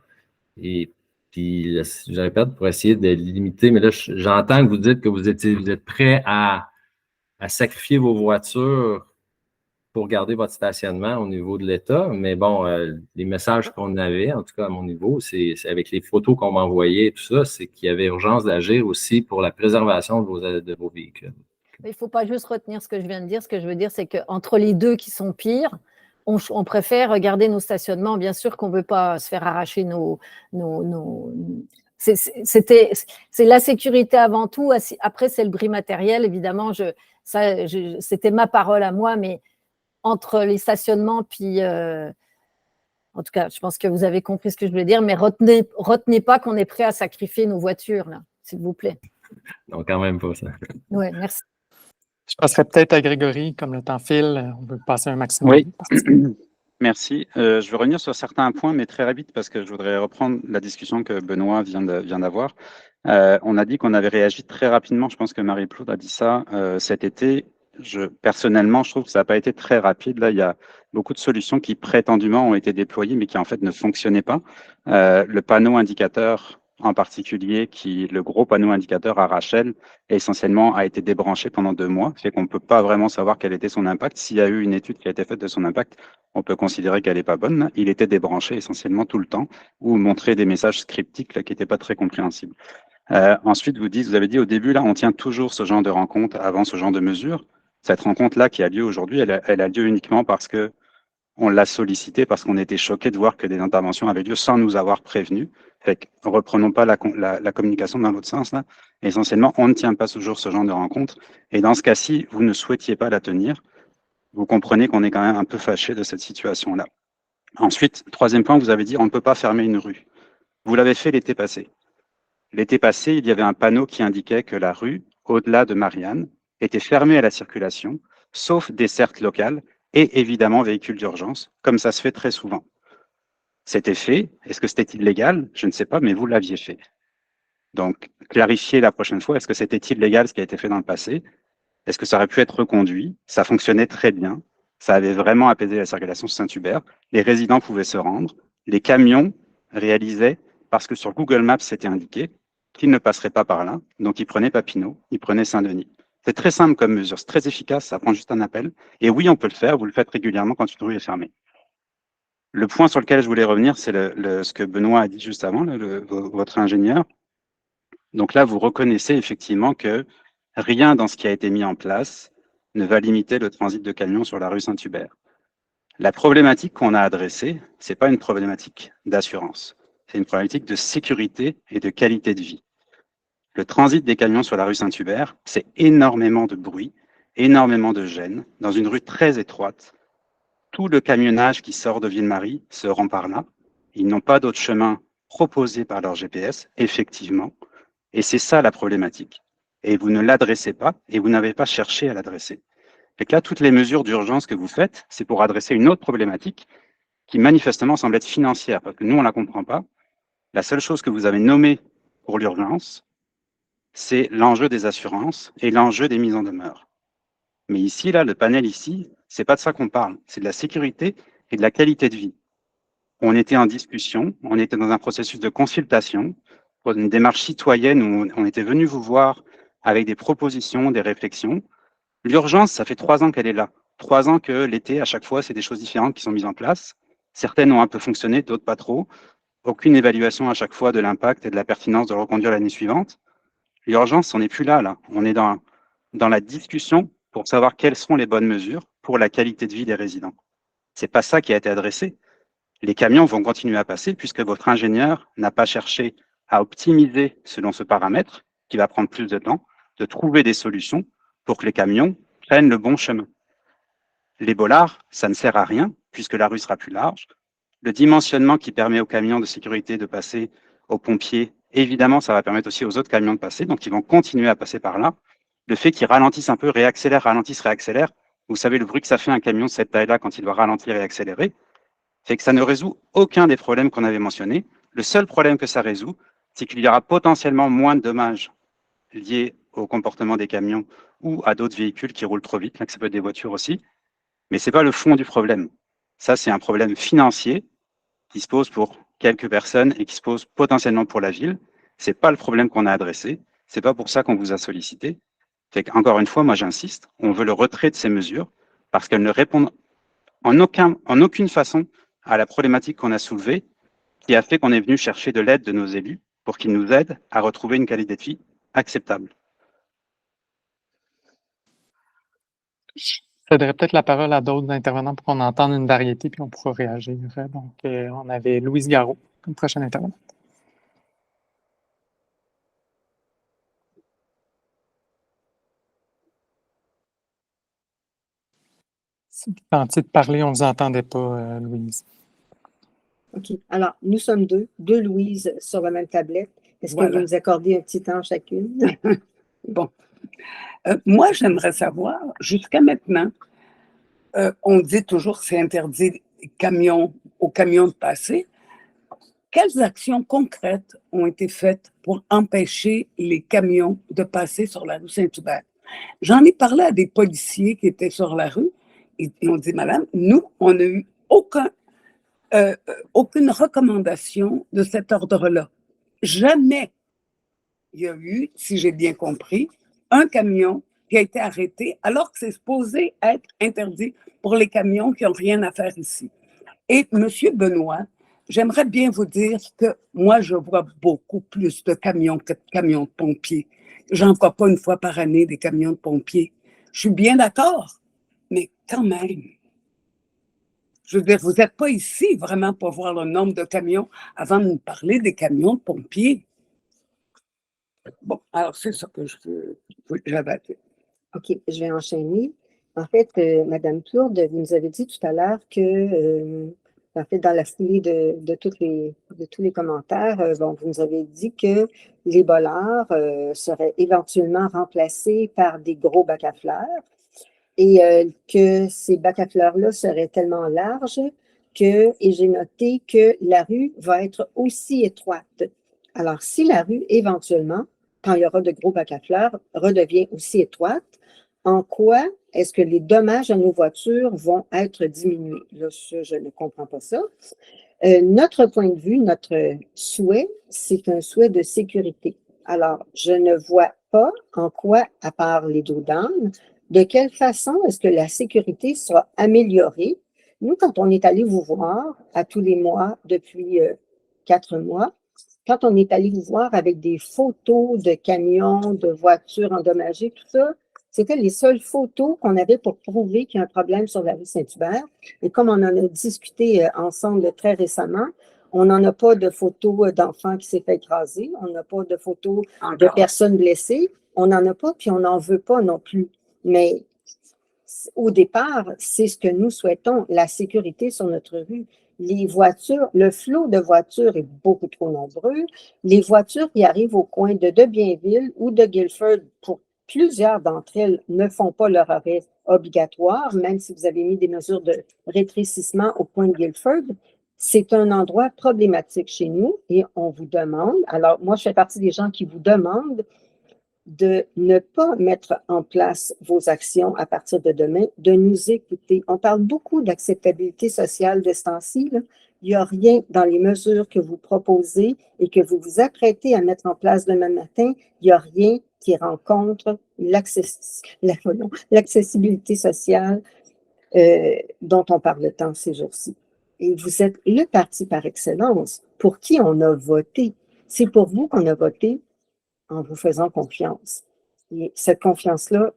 Et puis, je répète, pour essayer de limiter, mais là, j'entends que vous dites que vous êtes prêts à sacrifier vos voitures pour garder votre stationnement au niveau de l'État. Mais bon, les messages qu'on avait, en tout cas à mon niveau, c'est avec les photos qu'on m'envoyait et tout ça, c'est qu'il y avait urgence d'agir aussi pour la préservation de vos véhicules. Il ne faut pas juste retenir ce que je viens de dire. Ce que je veux dire, c'est qu'entre les deux qui sont pires, on préfère garder nos stationnements. Bien sûr qu'on ne veut pas se faire arracher c'est la sécurité avant tout. Après, c'est le bris matériel, évidemment. C'était ma parole à moi, mais entre les stationnements, puis en tout cas, je pense que vous avez compris ce que je voulais dire, mais retenez pas qu'on est prêt à sacrifier nos voitures, là, s'il vous plaît. Non, quand même pas ça. Oui, merci. Je passerai peut-être à Grégory, comme le temps file, on veut passer un maximum. Oui, merci. Je vais revenir sur certains points, mais très rapide, parce que je voudrais reprendre la discussion que Benoît vient d'avoir. On a dit qu'on avait réagi très rapidement, je pense que Marie-Claude a dit ça cet été. Personnellement, je trouve que ça n'a pas été très rapide. Là, il y a beaucoup de solutions qui prétendument ont été déployées, mais qui en fait ne fonctionnaient pas. Le panneau indicateur en particulier, le gros panneau indicateur à Rachel, essentiellement a été débranché pendant 2 mois, fait qu'on ne peut pas vraiment savoir quel était son impact. S'il y a eu une étude qui a été faite de son impact, on peut considérer qu'elle n'est pas bonne. Il était débranché essentiellement tout le temps, ou montrer des messages scriptiques là, qui n'étaient pas très compréhensibles. Ensuite, vous avez dit au début, là, on tient toujours ce genre de rencontre avant ce genre de mesures. Cette rencontre-là qui a lieu aujourd'hui, elle a lieu uniquement parce que on l'a sollicité, parce qu'on était choqués de voir que des interventions avaient lieu sans nous avoir prévenus. Fait que, reprenons pas la communication dans l'autre sens. Là. Essentiellement, on ne tient pas toujours ce genre de rencontre. Et dans ce cas-ci, vous ne souhaitiez pas la tenir. Vous comprenez qu'on est quand même un peu fâché de cette situation-là. Ensuite, 3e point, vous avez dit on ne peut pas fermer une rue. Vous l'avez fait l'été passé. L'été passé, il y avait un panneau qui indiquait que la rue, au-delà de Marianne, était fermée à la circulation, sauf dessertes locales et évidemment véhicules d'urgence, comme ça se fait très souvent. C'était fait. Est-ce que c'était illégal? Je ne sais pas, mais vous l'aviez fait. Donc, clarifiez la prochaine fois, est-ce que c'était illégal ce qui a été fait dans le passé? Est-ce que ça aurait pu être reconduit? Ça fonctionnait très bien. Ça avait vraiment apaisé la circulation sur Saint-Hubert. Les résidents pouvaient se rendre. Les camions réalisaient, parce que sur Google Maps, c'était indiqué qu'ils ne passeraient pas par là. Donc, ils prenaient Papineau, ils prenaient Saint-Denis. C'est très simple comme mesure, c'est très efficace, ça prend juste un appel. Et oui, on peut le faire, vous le faites régulièrement quand une rue est fermée. Le point sur lequel je voulais revenir, c'est ce que Benoît a dit juste avant, votre ingénieur. Donc là, vous reconnaissez effectivement que rien dans ce qui a été mis en place ne va limiter le transit de camions sur la rue Saint-Hubert. La problématique qu'on a adressée, ce n'est pas une problématique d'assurance, c'est une problématique de sécurité et de qualité de vie. Le transit des camions sur la rue Saint-Hubert, c'est énormément de bruit, énormément de gêne, dans une rue très étroite. Tout le camionnage qui sort de Ville-Marie se rend par là. Ils n'ont pas d'autre chemin proposé par leur GPS, effectivement. Et c'est ça la problématique. Et vous ne l'adressez pas, et vous n'avez pas cherché à l'adresser. Et que là, toutes les mesures d'urgence que vous faites, c'est pour adresser une autre problématique qui manifestement semble être financière, parce que nous, on ne la comprend pas. La seule chose que vous avez nommée pour l'urgence, c'est l'enjeu des assurances et l'enjeu des mises en demeure. Mais ici, là, le panel ici, c'est pas de ça qu'on parle. C'est de la sécurité et de la qualité de vie. on était en discussion, on était dans un processus de consultation, pour une démarche citoyenne où on était venu vous voir avec des propositions, des réflexions. L'urgence, ça fait 3 ans qu'elle est là. 3 ans que l'été, à chaque fois, c'est des choses différentes qui sont mises en place. Certaines ont un peu fonctionné, d'autres pas trop. Aucune évaluation à chaque fois de l'impact et de la pertinence de le reconduire l'année suivante. L'urgence, on n'est plus là. On est dans la discussion pour savoir quelles seront les bonnes mesures pour la qualité de vie des résidents. C'est pas ça qui a été adressé. Les camions vont continuer à passer puisque votre ingénieur n'a pas cherché à optimiser selon ce paramètre, qui va prendre plus de temps, de trouver des solutions pour que les camions prennent le bon chemin. Les bollards, ça ne sert à rien puisque la rue sera plus large. Le dimensionnement qui permet aux camions de sécurité de passer, aux pompiers, évidemment, ça va permettre aussi aux autres camions de passer, donc ils vont continuer à passer par là. Le fait qu'ils ralentissent un peu, réaccélèrent, ralentissent, réaccélèrent, vous savez le bruit que ça fait un camion de cette taille-là quand il doit ralentir et accélérer, fait que ça ne résout aucun des problèmes qu'on avait mentionnés. Le seul problème que ça résout, c'est qu'il y aura potentiellement moins de dommages liés au comportement des camions ou à d'autres véhicules qui roulent trop vite, là, que ça peut être des voitures aussi, mais ce n'est pas le fond du problème. Ça, c'est un problème financier qui se pose pour quelques personnes et qui se pose potentiellement pour la ville. Ce n'est pas le problème qu'on a adressé, ce n'est pas pour ça qu'on vous a sollicité. Fait qu'encore une fois, moi j'insiste, on veut le retrait de ces mesures parce qu'elles ne répondent en aucune façon à la problématique qu'on a soulevée, qui a fait qu'on est venu chercher de l'aide de nos élus pour qu'ils nous aident à retrouver une qualité de vie acceptable. Je céderais peut-être la parole à d'autres intervenants pour qu'on entende une variété puis on pourra réagir. Donc, on avait Louise Garot comme prochaine intervenante. Si vous tentiez de parler, on ne vous entendait pas, Louise. OK. Alors, nous sommes deux Louise sur la même tablette. Est-ce que vous nous accordez un petit temps chacune? Bon. Moi, j'aimerais savoir, jusqu'à maintenant, on dit toujours que c'est interdit aux camions de passer. Quelles actions concrètes ont été faites pour empêcher les camions de passer sur la rue Saint-Hubert? J'en ai parlé à des policiers qui étaient sur la rue et ils ont dit, madame, nous, on n'a eu aucune recommandation de cet ordre-là. Jamais il y a eu, si j'ai bien compris, un camion qui a été arrêté alors que c'est supposé être interdit pour les camions qui n'ont rien à faire ici. Et M. Benoît, j'aimerais bien vous dire que moi, je vois beaucoup plus de camions que de camions de pompiers. J'en vois pas une fois par année des camions de pompiers. Je suis bien d'accord, mais quand même. Je veux dire, vous n'êtes pas ici vraiment pour voir le nombre de camions avant de nous parler des camions de pompiers. Bon, alors c'est ça que j'avais à dire. OK, je vais enchaîner. En fait, Mme Plourde, vous nous avez dit tout à l'heure que, en fait, dans la foulée de tous les commentaires, bon, vous nous avez dit que les bollards seraient éventuellement remplacés par des gros bacs à fleurs et que ces bacs à fleurs-là seraient tellement larges et j'ai noté que la rue va être aussi étroite. Alors, si la rue, éventuellement, quand il y aura de gros bacs à fleurs, redevient aussi étroite, en quoi est-ce que les dommages à nos voitures vont être diminués? Là, je ne comprends pas ça. Notre point de vue, notre souhait, c'est un souhait de sécurité. Alors, je ne vois pas en quoi, à part les dos d'âne, de quelle façon est-ce que la sécurité sera améliorée. Nous, quand on est allé vous voir à tous les mois depuis 4 mois, quand on est allé vous voir avec des photos de camions, de voitures endommagées, tout ça, c'était les seules photos qu'on avait pour prouver qu'il y a un problème sur la rue Saint-Hubert. Et comme on en a discuté ensemble très récemment, on n'en a pas de photos d'enfants qui s'est fait écraser, on n'a pas de photos de personnes blessées, on n'en a pas, puis on n'en veut pas non plus. Mais au départ, c'est ce que nous souhaitons, la sécurité sur notre rue. Les voitures, le flot de voitures est beaucoup trop nombreux. Les voitures qui arrivent au coin de Bienville ou de Guilford, pour plusieurs d'entre elles, ne font pas leur arrêt obligatoire, même si vous avez mis des mesures de rétrécissement au coin de Guilford. C'est un endroit problématique chez nous et on vous demande, alors moi je fais partie des gens qui vous demandent de ne pas mettre en place vos actions à partir de demain, de nous écouter. On parle beaucoup d'acceptabilité sociale de ce temps-ci, il n'y a rien dans les mesures que vous proposez et que vous vous apprêtez à mettre en place demain matin, il n'y a rien qui rencontre l'accessibilité sociale dont on parle tant ces jours-ci. Et vous êtes le parti par excellence pour qui on a voté. C'est pour vous qu'on a voté en vous faisant confiance. Et cette confiance-là,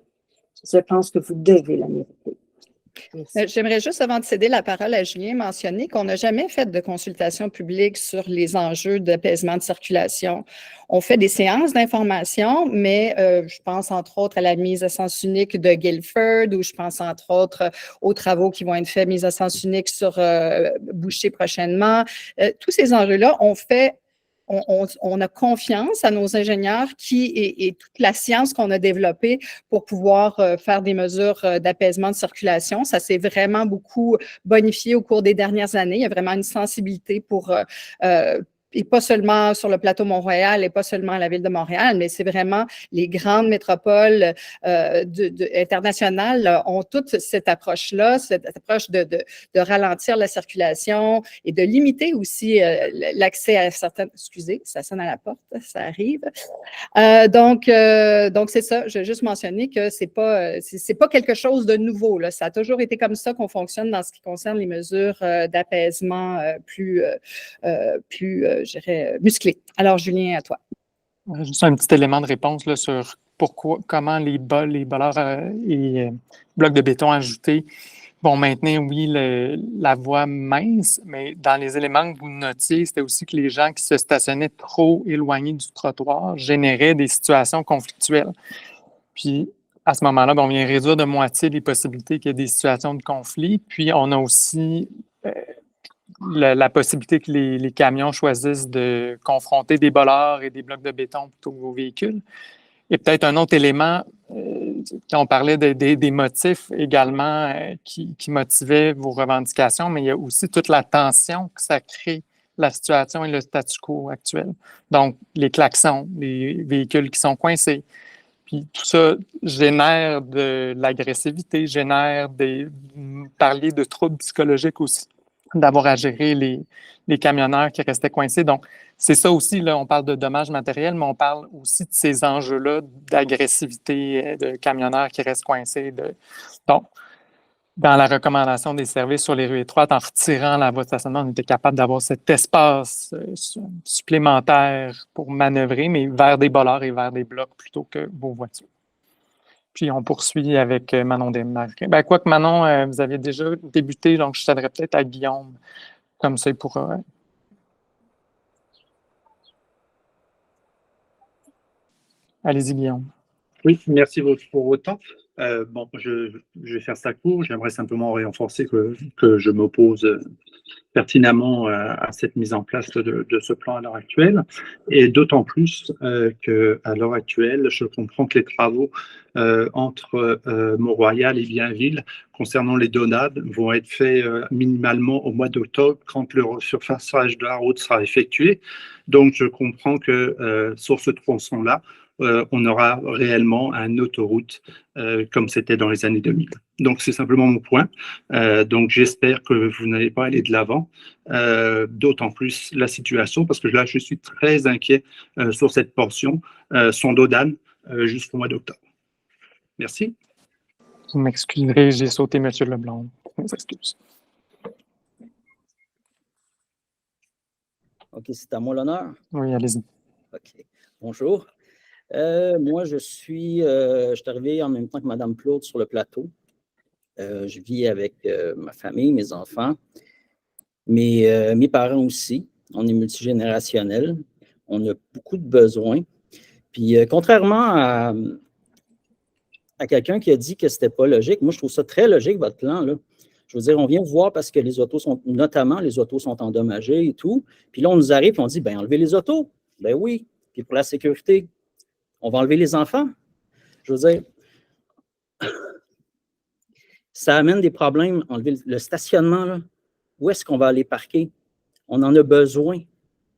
je pense que vous devez la mériter. J'aimerais juste, avant de céder la parole à Julien, mentionner qu'on n'a jamais fait de consultation publique sur les enjeux d'apaisement de circulation. On fait des séances d'information, mais je pense entre autres à la mise à sens unique de Guilford, ou je pense entre autres aux travaux qui vont être faits, mise à sens unique sur Boucher prochainement. Tous ces enjeux-là, on a confiance à nos ingénieurs et toute la science qu'on a développée pour pouvoir faire des mesures d'apaisement de circulation. Ça s'est vraiment beaucoup bonifié au cours des dernières années. Il y a vraiment une sensibilité pour et pas seulement sur le plateau Mont-Royal et pas seulement à la ville de Montréal, mais c'est vraiment les grandes métropoles internationales ont toute cette approche-là, cette approche de ralentir la circulation et de limiter aussi l'accès à certaines... Excusez, ça sonne à la porte, ça arrive. Donc c'est ça, je vais juste mentionner que c'est pas quelque chose de nouveau, là. Ça a toujours été comme ça qu'on fonctionne dans ce qui concerne les mesures d'apaisement plus je dirais, musclé. Alors, Julien, à toi. Juste un petit élément de réponse là, sur comment les bollards et blocs de béton ajoutés vont maintenir, oui, la voie mince, mais dans les éléments que vous notiez, c'était aussi que les gens qui se stationnaient trop éloignés du trottoir généraient des situations conflictuelles. Puis, à ce moment-là, on vient réduire de moitié les possibilités qu'il y ait des situations de conflit. Puis, on a aussi... la possibilité que les camions choisissent de confronter des bollards et des blocs de béton plutôt que vos véhicules. Et peut-être un autre élément, quand on parlait des motifs également qui motivaient vos revendications, mais il y a aussi toute la tension que ça crée, la situation et le statu quo actuel. Donc, les klaxons, les véhicules qui sont coincés. Puis tout ça génère de l'agressivité, génère parler de troubles psychologiques aussi, d'avoir à gérer les camionneurs qui restaient coincés. Donc, c'est ça aussi, là, on parle de dommages matériels, mais on parle aussi de ces enjeux-là d'agressivité de camionneurs qui restent coincés. Donc, dans la recommandation des services sur les rues étroites, en retirant la voie de stationnement, on était capable d'avoir cet espace supplémentaire pour manœuvrer, mais vers des bollards et vers des blocs plutôt que vos voitures. Puis, on poursuit avec Manon Desmarais. Quoique, Manon, vous aviez déjà débuté, donc je céderais peut-être à Guillaume, comme ça, pour... Allez-y, Guillaume. Oui, merci pour votre temps. Je vais faire ça court. J'aimerais simplement renforcer que je m'oppose pertinemment à cette mise en place de ce plan à l'heure actuelle, et d'autant plus qu'à l'heure actuelle, je comprends que les travaux entre Mont-Royal et Bienville concernant les Donades vont être faits minimalement au mois d'octobre, quand le resurfaçage de la route sera effectué. Donc, je comprends que sur ce tronçon-là, on aura réellement une autoroute comme c'était dans les années 2000. Donc, c'est simplement mon point. Donc, j'espère que vous n'allez pas aller de l'avant, d'autant plus la situation, parce que là, je suis très inquiet sur cette portion, son Dodane, jusqu'au mois d'octobre. Merci. Vous m'excuserez, j'ai sauté M. Leblanc. Je m'excuse. OK, c'est à moi l'honneur? Oui, allez-y. OK. Bonjour. Moi, je suis arrivé en même temps que Mme Plourde sur le plateau. Je vis avec ma famille, mes enfants, mes parents aussi. On est multigénérationnel. On a beaucoup de besoins. Puis, contrairement à quelqu'un qui a dit que ce n'était pas logique, moi, je trouve ça très logique, votre plan, là. Je veux dire, on vient vous voir parce que les autos sont endommagées et tout. Puis là, on nous arrive et on dit, bien, enlevez les autos. Ben oui. Puis pour la sécurité, on va enlever les enfants. Je veux dire, ça amène des problèmes. Enlever le stationnement, là. Où est-ce qu'on va aller parquer? On en a besoin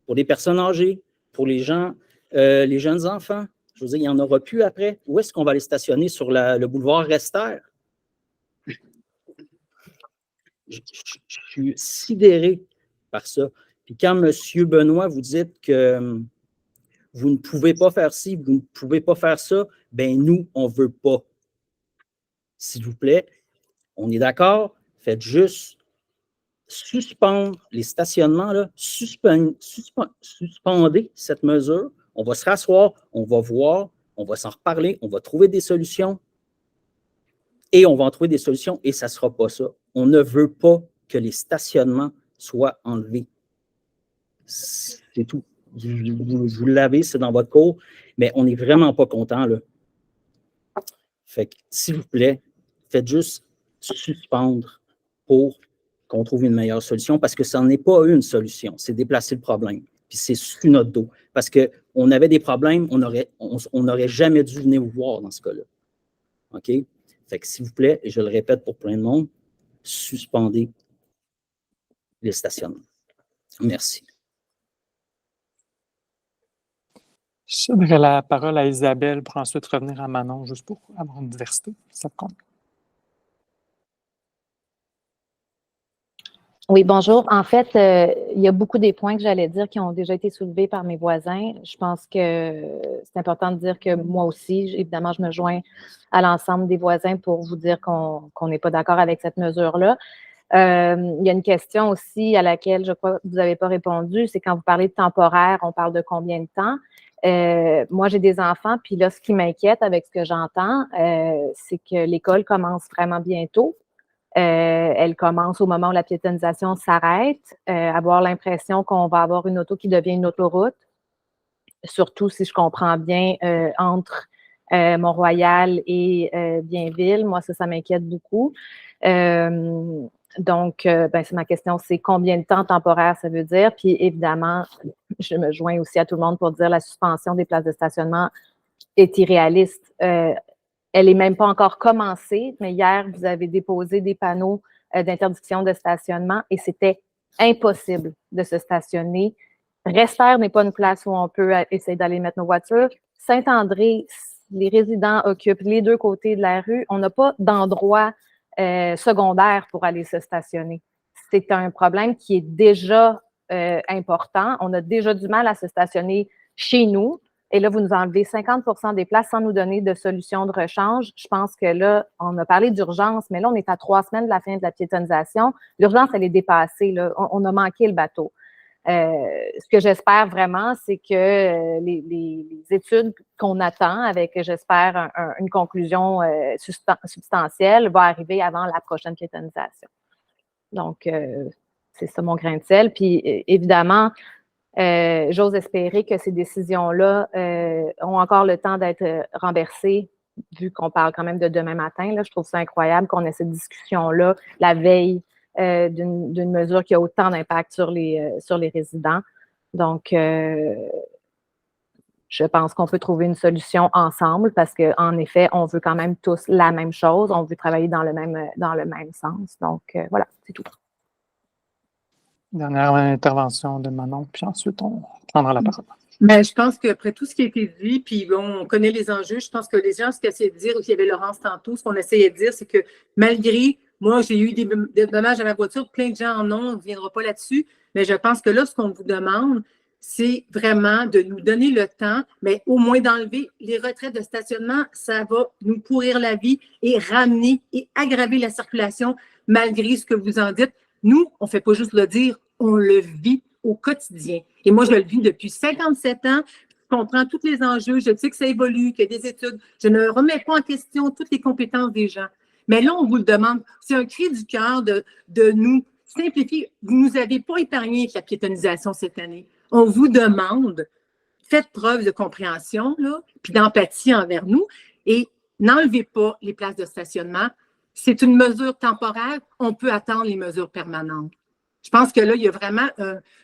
pour les personnes âgées, pour les gens, les jeunes enfants. Je veux dire, il n'y en aura plus après. Où est-ce qu'on va aller stationner sur le boulevard Rester? Je suis sidéré par ça. Puis quand M. Benoît, vous dites que vous ne pouvez pas faire ci, vous ne pouvez pas faire ça, bien nous, on ne veut pas. S'il vous plaît, on est d'accord, faites juste suspendre les stationnements, là, suspendez cette mesure, on va se rasseoir, on va voir, on va s'en reparler, on va trouver des solutions et on va en trouver des solutions et ça ne sera pas ça. On ne veut pas que les stationnements soient enlevés. C'est tout. Vous l'avez, c'est dans votre cours, mais on n'est vraiment pas content, là. Fait que, s'il vous plaît, faites juste suspendre pour qu'on trouve une meilleure solution, parce que ça n'en est pas une solution, c'est déplacer le problème. Puis c'est sur notre dos. Parce qu'on avait des problèmes, on n'aurait jamais dû venir vous voir dans ce cas-là. OK? Fait que, s'il vous plaît, et je le répète pour plein de monde, suspendez les stationnements. Merci. Je donnerai la parole à Isabelle pour ensuite revenir à Manon, juste pour avoir une diversité. Ça compte. Oui, bonjour. En fait, il y a beaucoup des points que j'allais dire qui ont déjà été soulevés par mes voisins. Je pense que c'est important de dire que moi aussi, évidemment, je me joins à l'ensemble des voisins pour vous dire qu'on n'est pas d'accord avec cette mesure-là. Il y a une question aussi à laquelle je crois que vous n'avez pas répondu, c'est quand vous parlez de temporaire, on parle de combien de temps? Moi, j'ai des enfants, puis là, ce qui m'inquiète avec ce que j'entends, c'est que l'école commence vraiment bientôt. Elle commence au moment où la piétonisation s'arrête, avoir l'impression qu'on va avoir une auto qui devient une autoroute, surtout si je comprends bien, entre Mont-Royal et Bienville. Moi, ça m'inquiète beaucoup. Donc, c'est ma question, c'est combien de temps temporaire ça veut dire? Puis évidemment, je me joins aussi à tout le monde pour dire la suspension des places de stationnement est irréaliste. Elle n'est même pas encore commencée, mais hier, vous avez déposé des panneaux d'interdiction de stationnement et c'était impossible de se stationner. Restère n'est pas une place où on peut essayer d'aller mettre nos voitures. Saint-André, les résidents occupent les deux côtés de la rue. On n'a pas d'endroit secondaire pour aller se stationner. C'est un problème qui est déjà important. On a déjà du mal à se stationner chez nous. Et là, vous nous enlevez 50% des places sans nous donner de solution de rechange. Je pense que là, on a parlé d'urgence, mais là, on est à 3 semaines de la fin de la piétonisation. L'urgence, elle est dépassée, là. On a manqué le bateau. Ce que j'espère vraiment, c'est que les études qu'on attend avec, j'espère, une conclusion substantielle va arriver avant la prochaine piétonisation. Donc, c'est ça mon grain de sel. Puis, évidemment, j'ose espérer que ces décisions-là ont encore le temps d'être remboursées, vu qu'on parle quand même de demain matin. Là, je trouve ça incroyable qu'on ait cette discussion-là la veille d'une mesure qui a autant d'impact sur les résidents. Donc, je pense qu'on peut trouver une solution ensemble parce qu'en effet, on veut quand même tous la même chose. On veut travailler dans le même sens. Donc, voilà, c'est tout. Dernière intervention de Manon, puis ensuite, on prendra la parole. Mais je pense qu'après tout ce qui a été dit, puis bon, on connaît les enjeux, je pense que les gens, ce qu'ils essaient de dire, il y avait Laurence tantôt, ce qu'on essayait de dire, c'est que malgré, moi, j'ai eu des dommages à ma voiture, plein de gens en ont, on ne reviendra pas là-dessus, mais je pense que là, ce qu'on vous demande, c'est vraiment de nous donner le temps, mais au moins d'enlever les retraits de stationnement, ça va nous pourrir la vie et ramener et aggraver la circulation malgré ce que vous en dites. Nous, on ne fait pas juste le dire, on le vit au quotidien. Et moi, je le vis depuis 57 ans. Je comprends tous les enjeux. Je sais que ça évolue, qu'il y a des études. Je ne remets pas en question toutes les compétences des gens. Mais là, on vous le demande. C'est un cri du cœur de nous simplifier. Vous ne nous avez pas épargné avec la piétonisation cette année. On vous demande, faites preuve de compréhension, là, puis d'empathie envers nous et n'enlevez pas les places de stationnement. C'est une mesure temporaire. On peut attendre les mesures permanentes. Je pense que là, il y a vraiment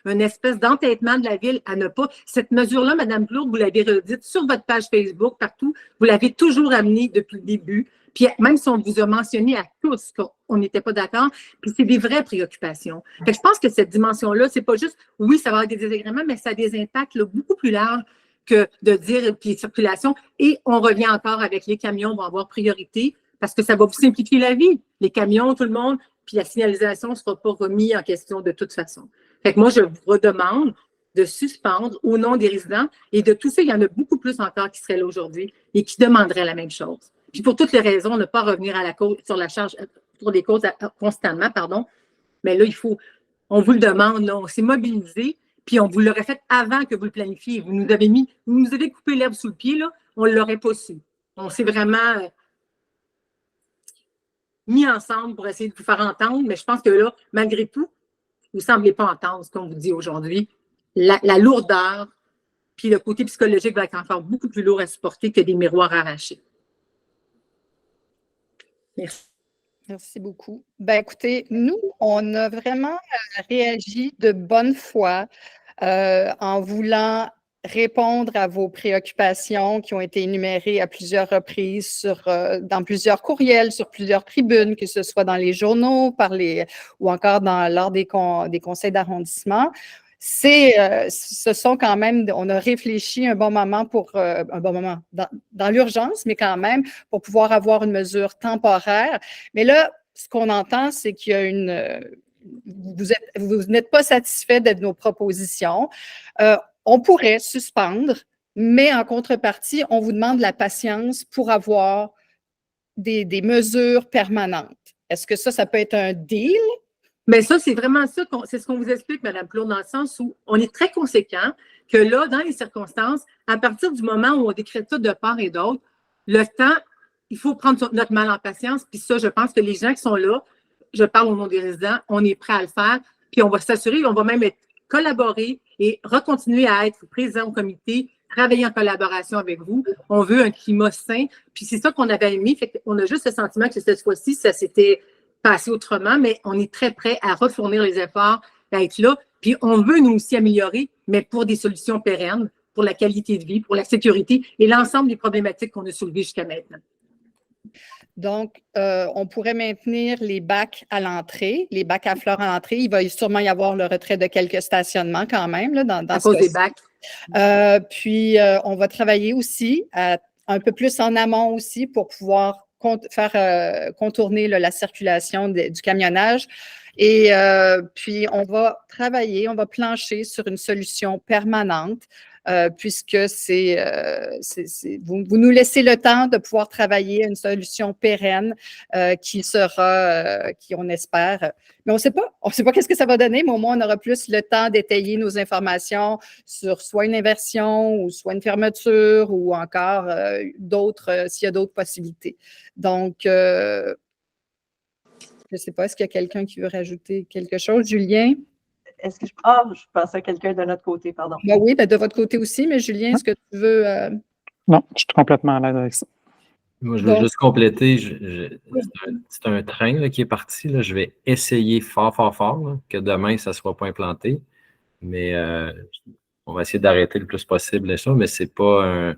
une espèce d'entêtement de la Ville à ne pas. Cette mesure-là, Mme Plourde, vous l'avez redite sur votre page Facebook, partout, vous l'avez toujours amenée depuis le début. Puis même si on vous a mentionné à tous qu'on n'était pas d'accord, puis c'est des vraies préoccupations. Fait que je pense que cette dimension-là, c'est pas juste, oui, ça va avoir des désagréments, mais ça a des impacts là, beaucoup plus larges que de dire, puis circulation. Et on revient encore avec les camions vont avoir priorité parce que ça va vous simplifier la vie. Les camions, tout le monde, puis la signalisation ne sera pas remise en question de toute façon. Fait que moi, je vous redemande de suspendre au nom des résidents et de tous ceux, il y en a beaucoup plus encore qui seraient là aujourd'hui et qui demanderaient la même chose. Puis pour toutes les raisons, ne pas revenir à la cause, sur la charge, sur des causes constamment, pardon. Mais là, on vous le demande, là, on s'est mobilisé, puis on vous l'aurait fait avant que vous le planifiez. Vous nous avez coupé l'herbe sous le pied, là, on ne l'aurait pas su. On s'est vraiment mis ensemble pour essayer de vous faire entendre, mais je pense que là, malgré tout, vous ne semblez pas entendre ce qu'on vous dit aujourd'hui. La lourdeur, puis le côté psychologique va être encore beaucoup plus lourd à supporter que des miroirs arrachés. Merci. Merci beaucoup. Ben, écoutez, nous, on a vraiment réagi de bonne foi en voulant répondre à vos préoccupations qui ont été énumérées à plusieurs reprises dans plusieurs courriels, sur plusieurs tribunes, que ce soit dans les journaux, ou encore lors des conseils d'arrondissement. Ce sont quand même, on a réfléchi un bon moment dans l'urgence, mais quand même pour pouvoir avoir une mesure temporaire. Mais là, ce qu'on entend, c'est qu'il y a vous n'êtes pas satisfait de nos propositions. On pourrait suspendre, mais en contrepartie, on vous demande la patience pour avoir des mesures permanentes. Est-ce que ça peut être un deal? Mais ça, c'est vraiment ça, c'est ce qu'on vous explique, Mme Plaude, dans le sens où on est très conséquent que là, dans les circonstances, à partir du moment où on décrète ça de part et d'autre, le temps, il faut prendre notre mal en patience. Puis ça, je pense que les gens qui sont là, je parle au nom des résidents, on est prêt à le faire. Puis on va s'assurer, on va même collaborer et recontinuer à être présent au comité, travailler en collaboration avec vous. On veut un climat sain. Puis c'est ça qu'on avait aimé. Fait qu'on a juste le sentiment que cette fois-ci, ça s'était passé autrement, mais on est très prêt à refournir les efforts, à être là. Puis on veut nous aussi améliorer, mais pour des solutions pérennes, pour la qualité de vie, pour la sécurité et l'ensemble des problématiques qu'on a soulevées jusqu'à maintenant. Donc, on pourrait maintenir les bacs à l'entrée, les bacs à fleurs à l'entrée. Il va sûrement y avoir le retrait de quelques stationnements quand même, là, dans à cause des bacs. Puis, on va travailler aussi un peu plus en amont aussi pour pouvoir faire contourner la circulation du camionnage. Et puis, on va travailler, on va plancher sur une solution permanente puisque vous nous laissez le temps de pouvoir travailler à une solution pérenne qui on espère, mais on ne sait pas qu'est-ce que ça va donner, mais au moins on aura plus le temps d'étayer nos informations sur soit une inversion ou soit une fermeture ou encore s'il y a d'autres possibilités. Donc, je ne sais pas, est-ce qu'il y a quelqu'un qui veut rajouter quelque chose? Julien? Est-ce que je pensais à quelqu'un de notre côté, pardon. Ben oui, de votre côté aussi, mais Julien, est-ce que tu veux… Non, je suis complètement à l'aise avec ça. Moi, je veux juste compléter. C'est un train là, qui est parti. Là. Je vais essayer fort là, que demain, ça ne soit pas implanté. Mais on va essayer d'arrêter le plus possible ça, mais c'est pas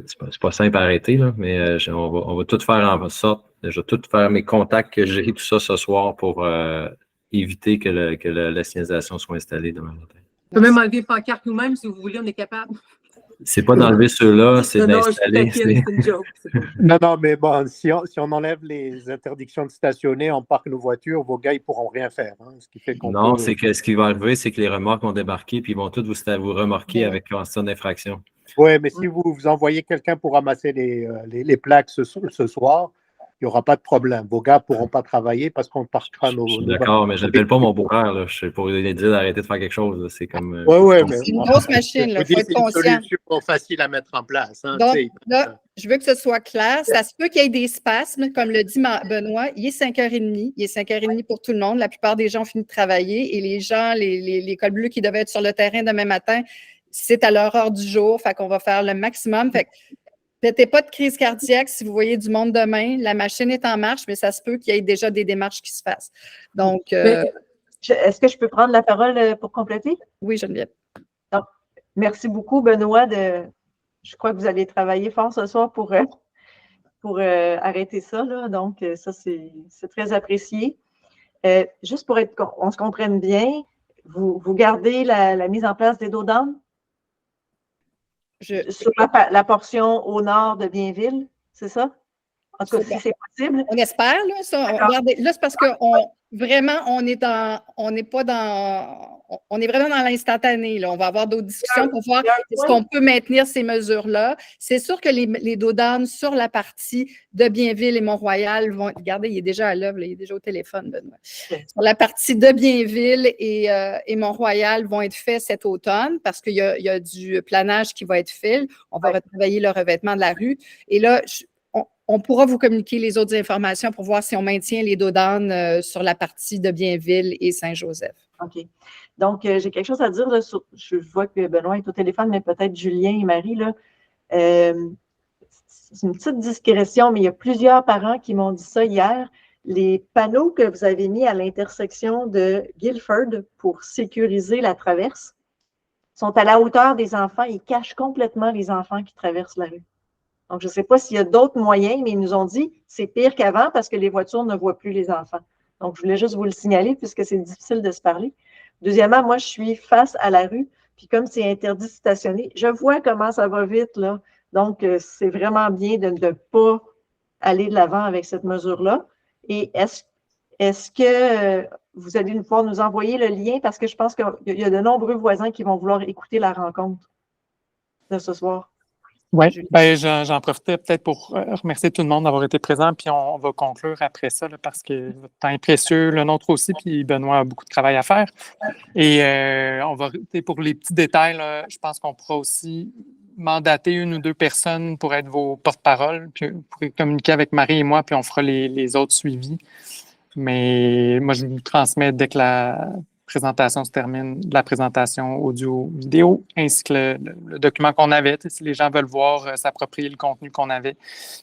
c'est pas simple à arrêter, là, mais on va tout faire en sorte. Je vais tout faire mes contacts que j'ai, tout ça ce soir pour éviter que la signalisation soit installée demain matin. On peut même enlever les pancartes nous-mêmes si vous voulez, on est capable. C'est pas d'enlever ceux-là, c'est d'installer. C'est une joke. Non, mais bon, si on enlève les interdictions de stationner, on parque nos voitures, vos gars, ils pourront rien faire. Hein, ce qui fait non, c'est que ce qui va arriver, c'est que les remorques vont débarquer puis ils vont tous vous remorquer avec constitution d'infraction. Oui, mais si vous envoyez quelqu'un pour ramasser les plaques ce soir, il n'y aura pas de problème. Vos gars ne pourront pas travailler parce qu'on parquera nos… D'accord, mais je n'appelle pas mon beau-frère. Je pour lui dire d'arrêter de faire quelque chose. C'est comme… Oui, mais c'est une grosse machine. Il faut être conscient. C'est une solution facile à mettre en place. Hein, donc, là, je veux que ce soit clair. Ça se peut qu'il y ait des spasmes, comme le dit Benoît. Il est 5h30. Il est 5h30 pour tout le monde. La plupart des gens ont fini de travailler et les gens, les cols bleus qui devaient être sur le terrain demain matin, c'est à leur heure du jour. Fait qu'on va faire le maximum. Fait que faites pas de crise cardiaque si vous voyez du monde demain. La machine est en marche, mais ça se peut qu'il y ait déjà des démarches qui se fassent. Donc, est-ce que je peux prendre la parole pour compléter? Oui, Geneviève. Donc, merci beaucoup, Benoît. Je crois que vous allez travailler fort ce soir pour arrêter ça. Là. Donc, ça, c'est très apprécié. Juste pour qu'on se comprenne bien, vous gardez la mise en place des dos d'âne? Sur la portion au nord de Bienville, c'est ça? En tout cas, si c'est possible. On espère, là. Ça, regardez, là, c'est parce que vraiment, on est vraiment dans l'instantané, là. On va avoir d'autres discussions pour voir est-ce qu'on peut maintenir ces mesures-là. C'est sûr que les dos-d'âne sur la partie de Bienville et Mont-Royal vont. Regardez, il est déjà à l'œuvre, il est déjà au téléphone, Benoît. Sur la partie de Bienville et Mont-Royal vont être faits cet automne parce qu'il y a du planage qui va être fait. On va retravailler le revêtement de la rue. Et là, on pourra vous communiquer les autres informations pour voir si on maintient les dos-d'âne sur la partie de Bienville et Saint-Joseph. OK. Donc, j'ai quelque chose à dire. Là, je vois que Benoît est au téléphone, mais peut-être Julien et Marie. Là, c'est une petite discrétion, mais il y a plusieurs parents qui m'ont dit ça hier. Les panneaux que vous avez mis à l'intersection de Guilford pour sécuriser la traverse sont à la hauteur des enfants. Ils cachent complètement les enfants qui traversent la rue. Donc, je ne sais pas s'il y a d'autres moyens, mais ils nous ont dit que c'est pire qu'avant parce que les voitures ne voient plus les enfants. Donc, je voulais juste vous le signaler puisque c'est difficile de se parler. Deuxièmement, moi, je suis face à la rue, puis comme c'est interdit de stationner, je vois comment ça va vite, là. Donc, c'est vraiment bien de ne pas aller de l'avant avec cette mesure-là. Et est-ce que vous allez pouvoir nous envoyer le lien? Parce que je pense qu'il y a de nombreux voisins qui vont vouloir écouter la rencontre de ce soir. Oui, ben, j'en profitais peut-être pour remercier tout le monde d'avoir été présent, puis on va conclure après ça, là, parce que votre temps est précieux, le nôtre aussi, puis Benoît a beaucoup de travail à faire. Et on va, pour les petits détails, là, je pense qu'on pourra aussi mandater une ou deux personnes pour être vos porte-parole, puis vous pourrez communiquer avec Marie et moi, puis on fera les autres suivis. Mais moi, je vous transmets dès que la présentation se termine, la présentation audio-vidéo, ainsi que le document qu'on avait. Si les gens veulent voir, s'approprier le contenu qu'on avait,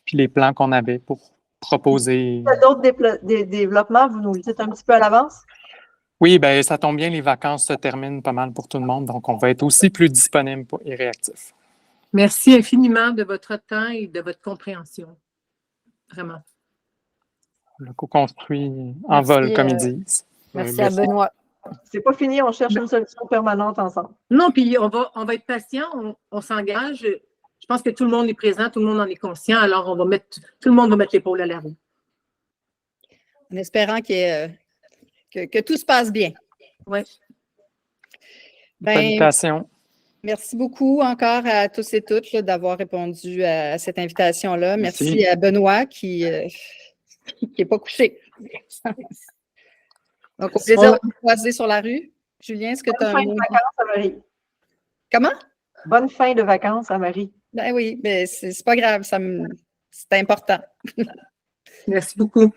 puis les plans qu'on avait pour proposer. Il y a d'autres développements, vous nous le dites un petit peu à l'avance? Oui, bien, ça tombe bien, les vacances se terminent pas mal pour tout le monde, donc on va être aussi plus disponible et réactif. Merci infiniment de votre temps et de votre compréhension. Vraiment. Le co-construit en vol, comme ils disent. Merci à Benoît. C'est pas fini, on cherche une solution permanente ensemble. Non, puis on va être patient, on s'engage. Je pense que tout le monde est présent, tout le monde en est conscient, alors tout le monde va mettre l'épaule à la roue. En espérant que tout se passe bien. Oui. Invitation. Merci beaucoup encore à tous et toutes là, d'avoir répondu à cette invitation-là. Merci à Benoît qui n'est pas couché. Donc, au plaisir de vous croiser sur la rue. Julien, est-ce que tu as un mot? Bonne fin de vacances à Marie. Comment? Bonne fin de vacances à Marie. Ben oui, mais c'est pas grave, c'est important. Merci beaucoup.